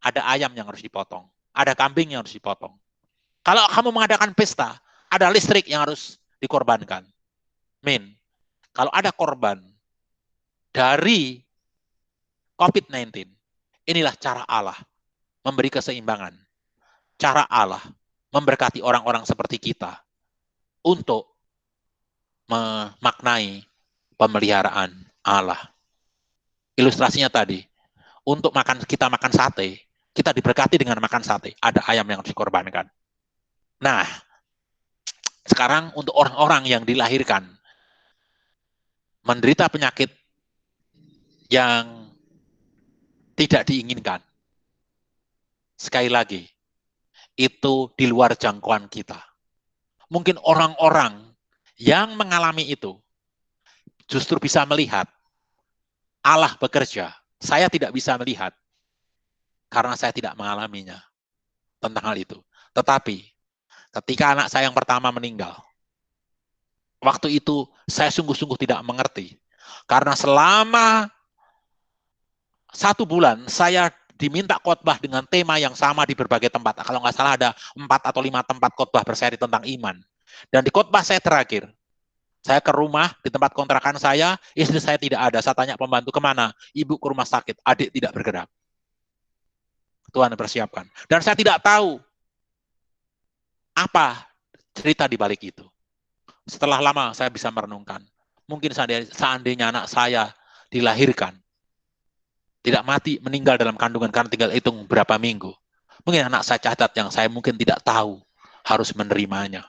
S4: ada ayam yang harus dipotong, ada kambing yang harus dipotong. Kalau kamu mengadakan pesta, ada listrik yang harus dikorbankan. Kalau ada korban dari COVID-19, inilah cara Allah memberi keseimbangan. Cara Allah memberkati orang-orang seperti kita untuk memaknai pemeliharaan Allah. Ilustrasinya tadi, untuk kita makan sate, kita diberkati dengan makan sate. Ada ayam yang harus dikorbankan. Nah, sekarang untuk orang-orang yang dilahirkan menderita penyakit yang tidak diinginkan. Sekali lagi, itu di luar jangkauan kita. Mungkin orang-orang yang mengalami itu justru bisa melihat Allah bekerja. Saya tidak bisa melihat karena saya tidak mengalaminya tentang hal itu. Tetapi ketika anak saya yang pertama meninggal, waktu itu saya sungguh-sungguh tidak mengerti. Karena selama 1 bulan saya diminta khotbah dengan tema yang sama di berbagai tempat. Kalau nggak salah ada 4 atau 5 tempat khotbah berseri tentang iman. Dan di khotbah saya terakhir, saya ke rumah di tempat kontrakan saya, istri saya tidak ada. Saya tanya pembantu kemana? Ibu ke rumah sakit, adik tidak bergerak. Tuhan persiapkan. Dan saya tidak tahu apa cerita di balik itu. Setelah lama saya bisa merenungkan. Mungkin seandainya anak saya dilahirkan, tidak mati, meninggal dalam kandungan karena tinggal hitung berapa minggu. Mungkin anak saya cacat yang saya mungkin tidak tahu harus menerimanya.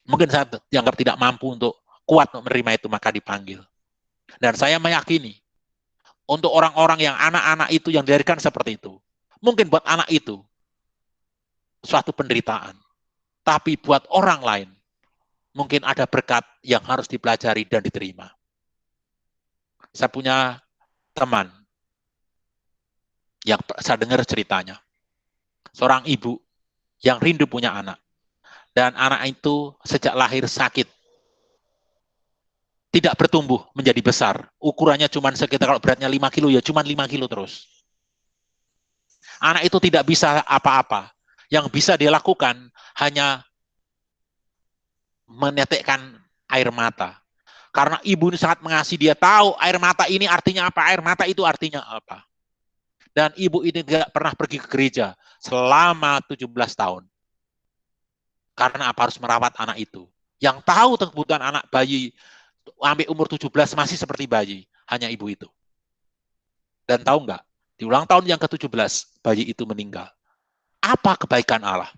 S4: Mungkin saya dianggap tidak mampu untuk kuat untuk menerima itu, maka dipanggil. Dan saya meyakini, untuk orang-orang yang anak-anak itu yang dilahirkan seperti itu, mungkin buat anak itu suatu penderitaan. Tapi buat orang lain, mungkin ada berkat yang harus dipelajari dan diterima. Saya punya teman yang saya dengar ceritanya. Seorang ibu yang rindu punya anak. Dan anak itu sejak lahir sakit. Tidak bertumbuh menjadi besar. Ukurannya cuma sekitar, kalau beratnya 5 kilo, ya cuma 5 kilo terus. Anak itu tidak bisa apa-apa. Yang bisa dia lakukan hanya menetekkan air mata. Karena ibu ini sangat mengasihi, dia tahu air mata ini artinya apa, air mata itu artinya apa. Dan ibu ini tidak pernah pergi ke gereja selama 17 tahun. Karena apa? Harus merawat anak itu. Yang tahu kebutuhan anak bayi sampai umur 17 masih seperti bayi, hanya ibu itu. Dan tahu nggak? Di ulang tahun yang ke-17, bayi itu meninggal. Apa kebaikan Allah?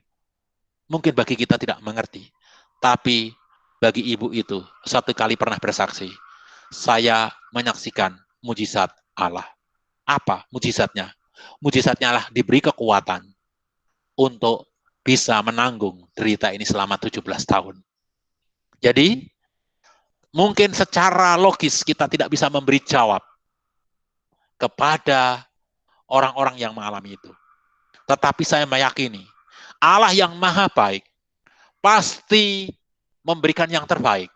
S4: Mungkin bagi kita tidak mengerti. Tapi bagi ibu itu, satu kali pernah bersaksi, saya menyaksikan mujizat Allah. Apa mujizatnya? Mujizatnya Allah diberi kekuatan untuk bisa menanggung derita ini selama 17 tahun. Jadi, mungkin secara logis kita tidak bisa memberi jawab kepada orang-orang yang mengalami itu. Tetapi saya meyakini, Allah yang maha baik pasti memberikan yang terbaik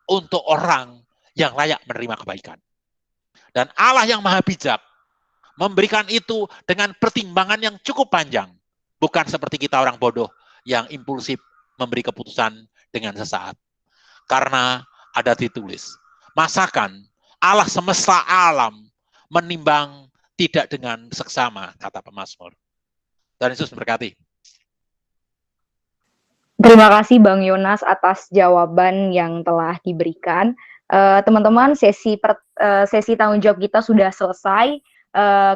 S4: untuk orang yang layak menerima kebaikan. Dan Allah yang maha bijak memberikan itu dengan pertimbangan yang cukup panjang. Bukan seperti kita orang bodoh yang impulsif memberi keputusan dengan sesaat. Karena ada ditulis, masakan Allah semesta alam menimbang tidak dengan seksama, kata pemazmur. Dan Yesus memberkati.
S1: Terima kasih Bang Yonas atas jawaban yang telah diberikan. Teman-teman, sesi tanggung jawab kita sudah selesai.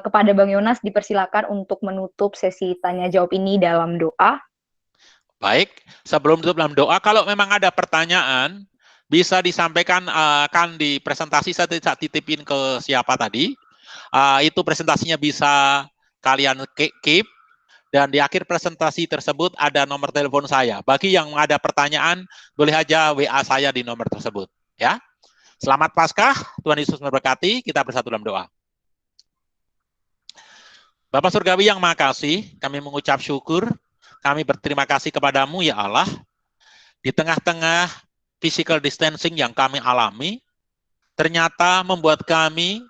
S1: Kepada Bang Yonas dipersilakan untuk menutup sesi tanya jawab ini dalam doa.
S4: Baik, sebelum tutup dalam doa, kalau memang ada pertanyaan bisa disampaikan kan di presentasi, saya titipin ke siapa tadi. Itu presentasinya bisa kalian keep, dan di akhir presentasi tersebut ada nomor telepon saya. Bagi yang ada pertanyaan, boleh aja WA saya di nomor tersebut. Ya, selamat Paskah, Tuhan Yesus memberkati. Kita bersatu dalam doa. Bapak Surgawi yang makasih, kami mengucap syukur, kami berterima kasih kepadamu ya Allah, di tengah-tengah physical distancing yang kami alami, ternyata membuat kami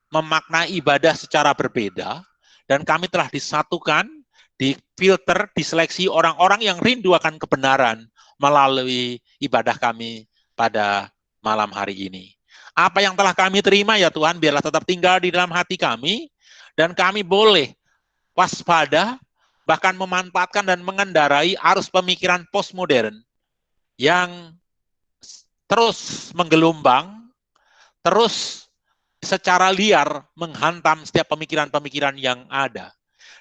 S4: memaknai ibadah secara berbeda, dan kami telah disatukan, difilter, diseleksi orang-orang yang rindu akan kebenaran melalui ibadah kami pada malam hari ini. Apa yang telah kami terima ya Tuhan, biarlah tetap tinggal di dalam hati kami, dan kami boleh waspada, bahkan memanfaatkan dan mengendarai arus pemikiran postmodern yang terus menggelombang, terus secara liar menghantam setiap pemikiran-pemikiran yang ada.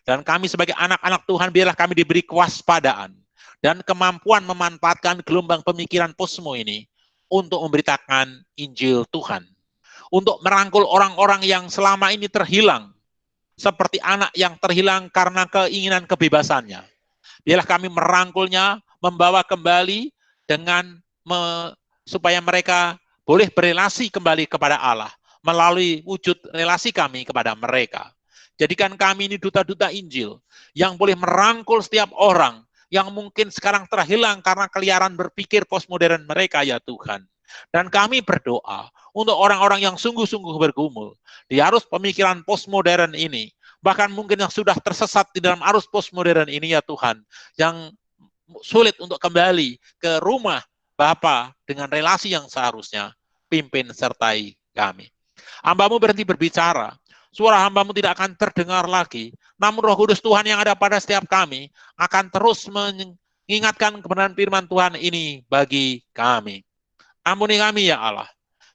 S4: Dan kami sebagai anak-anak Tuhan, biarlah kami diberi kewaspadaan dan kemampuan memanfaatkan gelombang pemikiran posmo ini untuk memberitakan Injil Tuhan. Untuk merangkul orang-orang yang selama ini terhilang, seperti anak yang terhilang karena keinginan kebebasannya. Biarlah kami merangkulnya, membawa kembali dengan supaya mereka boleh berelasi kembali kepada Allah melalui wujud relasi kami kepada mereka. Jadikan kami ini duta-duta Injil yang boleh merangkul setiap orang yang mungkin sekarang terhilang karena keliaran berpikir postmodern mereka ya Tuhan. Dan kami berdoa untuk orang-orang yang sungguh-sungguh bergumul di arus pemikiran postmodern ini, bahkan mungkin yang sudah tersesat di dalam arus postmodern ini ya Tuhan, yang sulit untuk kembali ke rumah Bapa dengan relasi yang seharusnya, pimpin sertai kami. Hamba-Mu berhenti berbicara, suara hamba-Mu tidak akan terdengar lagi, namun Roh Kudus Tuhan yang ada pada setiap kami akan terus mengingatkan kebenaran firman Tuhan ini bagi kami. Ampuni kami ya Allah,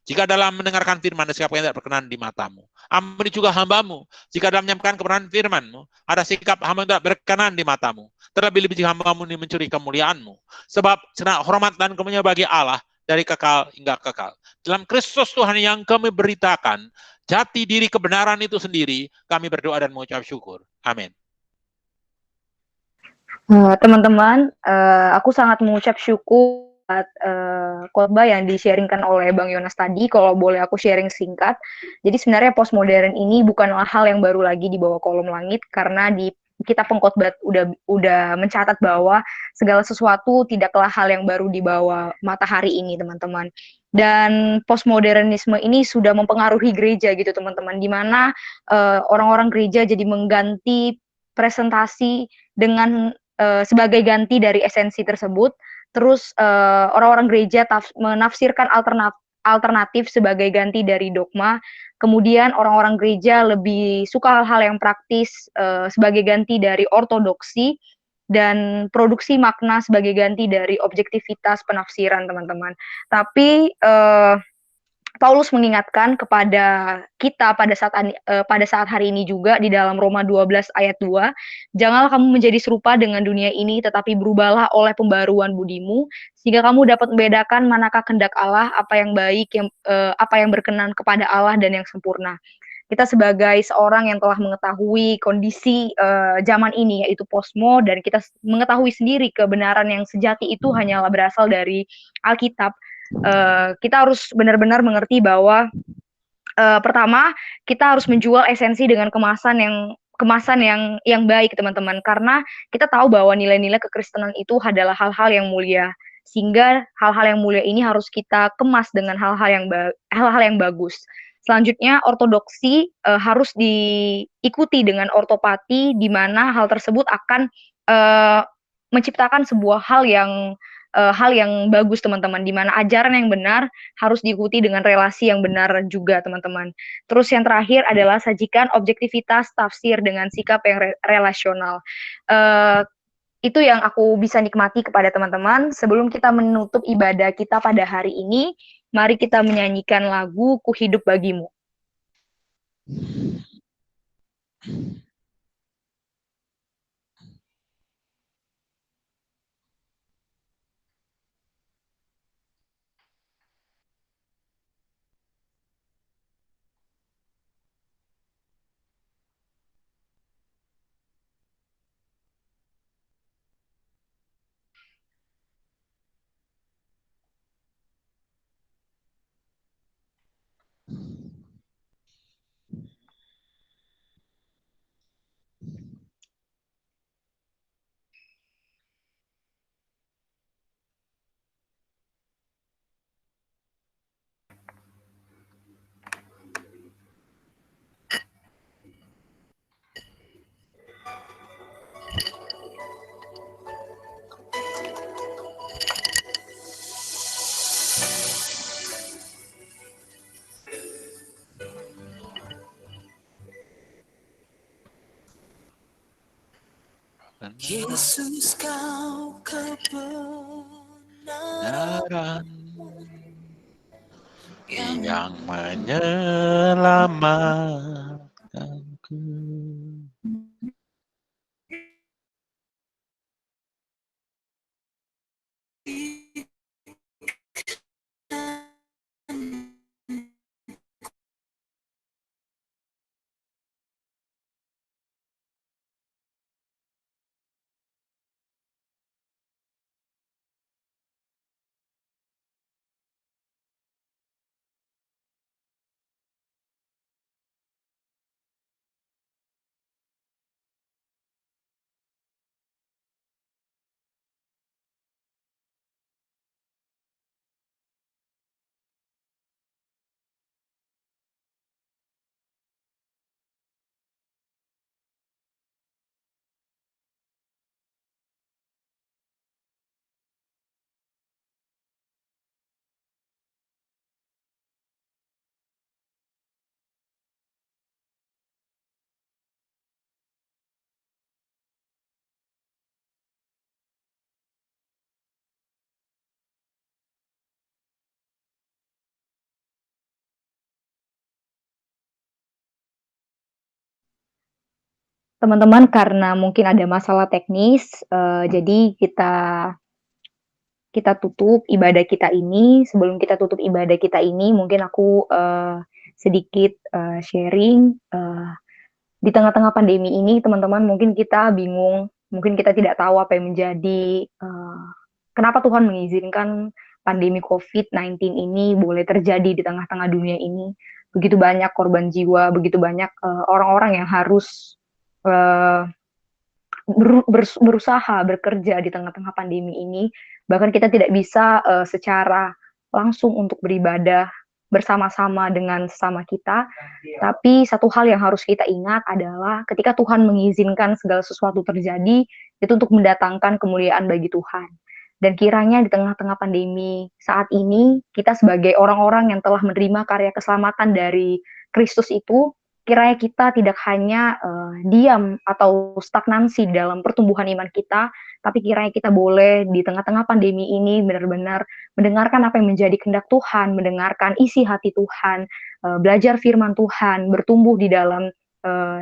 S4: jika dalam mendengarkan firman ada sikap yang tidak berkenan di matamu. Ampuni juga hamba-mu, jika dalam menyampaikan kebenaran firman-mu, ada sikap hamba yang tidak berkenan di matamu. Terlebih-lebih jika hamba-mu ini mencuri kemuliaan-mu. Sebab segenap hormat dan kemuliaan bagi Allah dari kekal hingga kekal. Dalam Kristus Tuhan yang kami beritakan, jati diri kebenaran itu sendiri, kami berdoa dan mengucap syukur. Amin.
S1: Teman-teman, aku sangat mengucap syukur khotbah yang di-sharingkan oleh Bang Yonas tadi. Kalau boleh aku sharing singkat. Jadi sebenarnya postmodern ini bukanlah hal yang baru lagi di bawah kolom langit, karena di kitab pengkhotbah udah mencatat bahwa segala sesuatu tidaklah hal yang baru di bawah matahari ini, teman-teman. Dan postmodernisme ini sudah mempengaruhi gereja gitu, teman-teman. Di mana orang-orang gereja jadi mengganti presentasi dengan sebagai ganti dari esensi tersebut. Terus orang-orang gereja menafsirkan alternatif sebagai ganti dari dogma. Kemudian orang-orang gereja lebih suka hal-hal yang praktis sebagai ganti dari ortodoksi, dan produksi makna sebagai ganti dari objektivitas penafsiran, teman-teman. Tapi Paulus mengingatkan kepada kita pada saat hari ini juga di dalam Roma 12 ayat 2, janganlah kamu menjadi serupa dengan dunia ini, tetapi berubahlah oleh pembaruan budimu, sehingga kamu dapat membedakan manakah kehendak Allah, apa yang baik, apa yang berkenan kepada Allah dan yang sempurna. Kita sebagai seorang yang telah mengetahui kondisi zaman ini, yaitu posmo, dan kita mengetahui sendiri kebenaran yang sejati itu hanyalah berasal dari Alkitab. Kita harus benar-benar mengerti bahwa pertama kita harus menjual esensi dengan kemasan yang baik, teman-teman, karena kita tahu bahwa nilai-nilai kekristenan itu adalah hal-hal yang mulia, sehingga hal-hal yang mulia ini harus kita kemas dengan hal-hal yang bagus. Selanjutnya, ortodoksi harus diikuti dengan ortopati, di mana hal tersebut akan menciptakan sebuah hal yang bagus, teman-teman, di mana ajaran yang benar harus diikuti dengan relasi yang benar juga, teman-teman. Terus yang terakhir adalah sajikan objektivitas tafsir dengan sikap yang relasional. Itu yang aku bisa nikmati kepada teman-teman. Sebelum kita menutup ibadah kita pada hari ini, mari kita menyanyikan lagu Ku Hidup Bagimu.
S5: Yesus, kau kebenaran
S4: yang menyelamatkanku.
S1: teman-teman, karena mungkin ada masalah teknis, jadi kita tutup ibadah kita ini. Sebelum kita tutup ibadah kita ini, mungkin aku sedikit sharing. Di tengah-tengah pandemi ini, teman-teman, mungkin kita bingung, mungkin kita tidak tahu apa yang menjadi, kenapa Tuhan mengizinkan pandemi COVID-19 ini boleh terjadi di tengah-tengah dunia ini. Begitu banyak korban jiwa, begitu banyak orang-orang yang harus berusaha bekerja di tengah-tengah pandemi ini. Bahkan kita tidak bisa secara langsung untuk beribadah bersama-sama dengan sesama kita. Tapi satu hal yang harus kita ingat adalah ketika Tuhan mengizinkan segala sesuatu terjadi, itu untuk mendatangkan kemuliaan bagi Tuhan. Dan kiranya di tengah-tengah pandemi saat ini, kita sebagai orang-orang yang telah menerima karya keselamatan dari Kristus itu, kiranya kita tidak hanya diam atau stagnansi dalam pertumbuhan iman kita, tapi kiranya kita boleh di tengah-tengah pandemi ini benar-benar mendengarkan apa yang menjadi kehendak Tuhan, mendengarkan isi hati Tuhan, belajar firman Tuhan, bertumbuh di dalam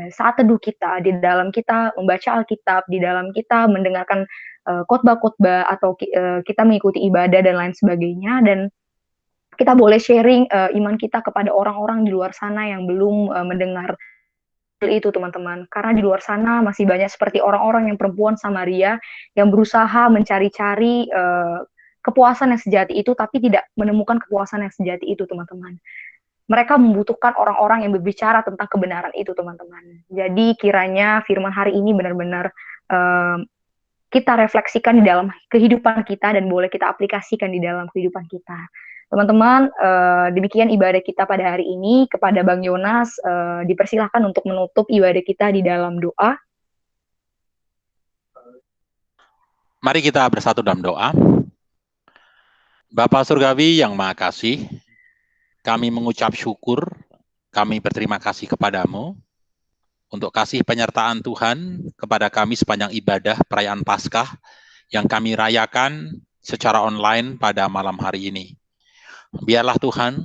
S1: saat teduh kita, di dalam kita membaca Alkitab, di dalam kita mendengarkan khotbah-khotbah atau kita mengikuti ibadah dan lain sebagainya, dan kita boleh sharing iman kita kepada orang-orang di luar sana yang belum mendengar itu, teman-teman. Karena di luar sana masih banyak seperti orang-orang yang perempuan Samaria yang berusaha mencari-cari kepuasan yang sejati itu, tapi tidak menemukan kepuasan yang sejati itu, teman-teman. Mereka membutuhkan orang-orang yang berbicara tentang kebenaran itu, teman-teman. Jadi kiranya firman hari ini benar-benar kita refleksikan di dalam kehidupan kita dan boleh kita aplikasikan di dalam kehidupan kita. Teman-teman, demikian ibadah kita pada hari ini. Kepada Bang Yonas, dipersilahkan untuk menutup ibadah kita di dalam doa.
S4: Mari kita bersatu dalam doa. Bapa Surgawi yang Maha Kasih, kami mengucap syukur, kami berterima kasih kepadamu untuk kasih penyertaan Tuhan kepada kami sepanjang ibadah perayaan Paskah yang kami rayakan secara online pada malam hari ini. Biarlah Tuhan,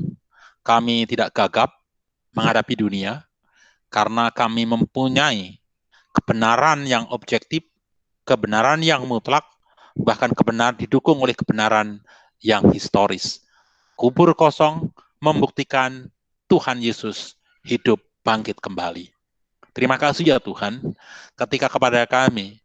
S4: kami tidak gagap menghadapi dunia, karena kami mempunyai kebenaran yang objektif, kebenaran yang mutlak, bahkan kebenaran didukung oleh kebenaran yang historis. Kubur kosong membuktikan Tuhan Yesus hidup bangkit kembali. Terima kasih ya Tuhan, ketika kepada kami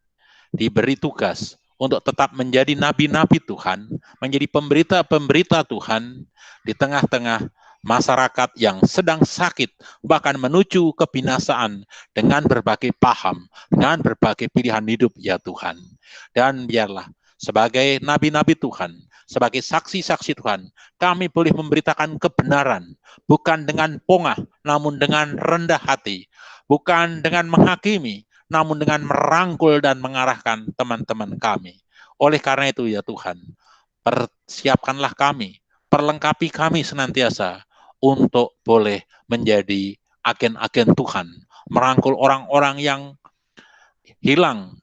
S4: diberi tugas untuk tetap menjadi nabi-nabi Tuhan, menjadi pemberita-pemberita Tuhan di tengah-tengah masyarakat yang sedang sakit, bahkan menuju kebinasaan dengan berbagai paham, dengan berbagai pilihan hidup ya Tuhan. Dan biarlah sebagai nabi-nabi Tuhan, sebagai saksi-saksi Tuhan, kami boleh memberitakan kebenaran, bukan dengan pongah, namun dengan rendah hati, bukan dengan menghakimi, namun dengan merangkul dan mengarahkan teman-teman kami. Oleh karena itu ya Tuhan, persiapkanlah kami, perlengkapi kami senantiasa untuk boleh menjadi agen-agen Tuhan, merangkul orang-orang yang hilang,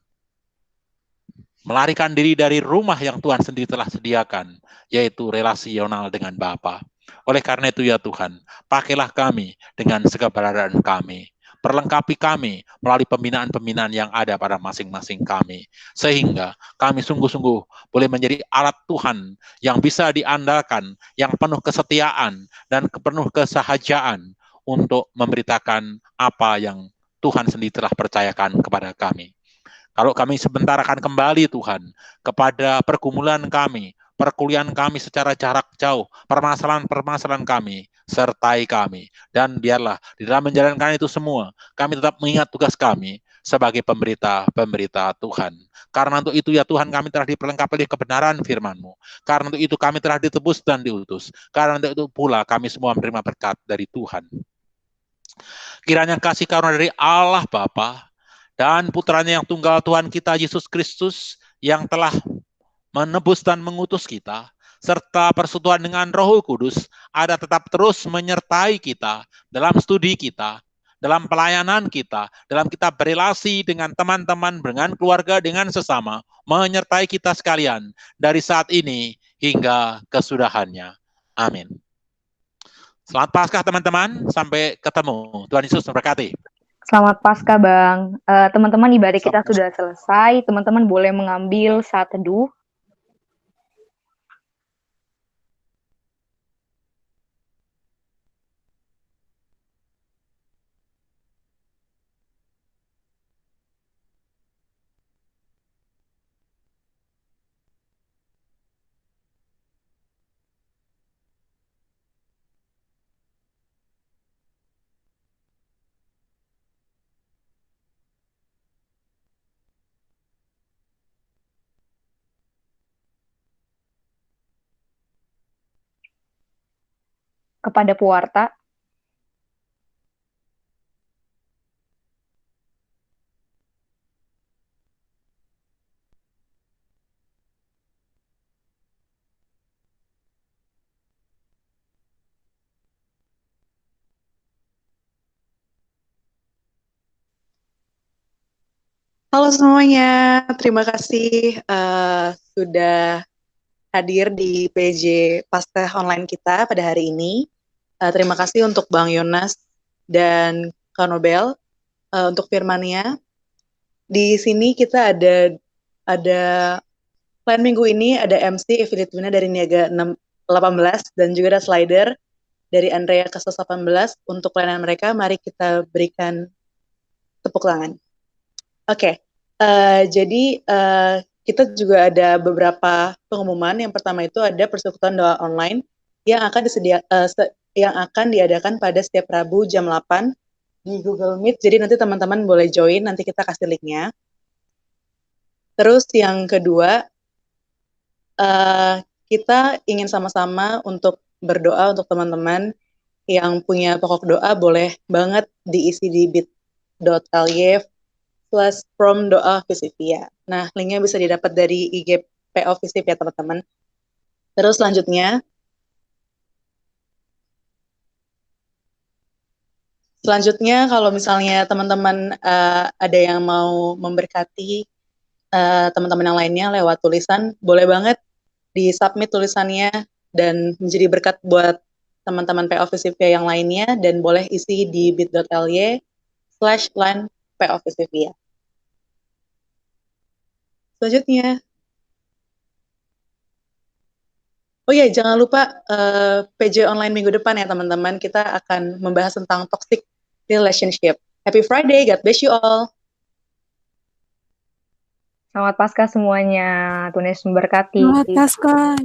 S4: melarikan diri dari rumah yang Tuhan sendiri telah sediakan, yaitu relasional dengan Bapa. Oleh karena itu ya Tuhan, pakailah kami dengan segala keberadaan kami. Perlengkapi kami melalui pembinaan-pembinaan yang ada pada masing-masing kami. Sehingga kami sungguh-sungguh boleh menjadi alat Tuhan yang bisa diandalkan, yang penuh kesetiaan dan penuh kesahajaan untuk memberitakan apa yang Tuhan sendiri telah percayakan kepada kami. Kalau kami sebentar akan kembali Tuhan kepada pergumulan kami, perkuliahan kami secara jarak jauh, permasalahan-permasalahan kami, sertai kami. Dan biarlah di dalam menjalankan itu semua, kami tetap mengingat tugas kami sebagai pemberita-pemberita Tuhan. Karena untuk itu ya Tuhan, kami telah diperlengkapi oleh kebenaran firman-Mu. Karena untuk itu kami telah ditebus dan diutus. Karena untuk itu pula kami semua menerima berkat dari Tuhan. Kiranya kasih karunia dari Allah Bapa dan putranya yang tunggal Tuhan kita Yesus Kristus yang telah menebus dan mengutus kita, serta persekutuan dengan Roh Kudus ada tetap terus menyertai kita dalam studi kita, dalam pelayanan kita, dalam kita berelasi dengan teman-teman, dengan keluarga, dengan sesama, menyertai kita sekalian dari saat ini hingga kesudahannya. Amin. Selamat Paskah teman-teman, sampai ketemu. Tuhan Yesus memberkati.
S1: Selamat Paskah, Bang. Teman-teman, ibadah kita
S4: Selamat
S1: sudah selesai. Teman-teman boleh mengambil saat teduh. Kepada pewarta,
S6: Halo semuanya, terima kasih sudah hadir di PJ Paskah Online kita pada hari ini. Terima kasih untuk Bang Yonas dan Kak Nobel untuk firmannya. Di sini kita ada plan minggu ini, ada MC affiliate winner dari Niaga 18 dan juga ada slider dari Andrea Kasus 18 untuk pelayanan mereka. Mari kita berikan tepuk tangan. Oke, jadi kita juga ada beberapa pengumuman. Yang pertama itu ada persekutuan doa online yang akan diadakan pada setiap Rabu jam 8 di Google Meet. Jadi nanti teman-teman boleh join, nanti kita kasih linknya. Terus yang kedua, kita ingin sama-sama untuk berdoa untuk teman-teman yang punya pokok doa, boleh banget diisi di bit.ly/from doa Visipia. Nah, linknya bisa didapat dari IG PO Visipia, teman-teman. Terus selanjutnya kalau misalnya teman-teman ada yang mau memberkati teman-teman yang lainnya lewat tulisan, boleh banget di-submit tulisannya dan menjadi berkat buat teman-teman PO Visipia yang lainnya, dan boleh isi di bit.ly/line PO Visipia. Selanjutnya, oh ya, jangan lupa PJ online minggu depan ya teman-teman, kita akan membahas tentang toxic relationship. Happy Friday, God bless you all.
S1: selamat Paskah semuanya. Tuhan Yesus memberkati.
S7: Selamat Paskah.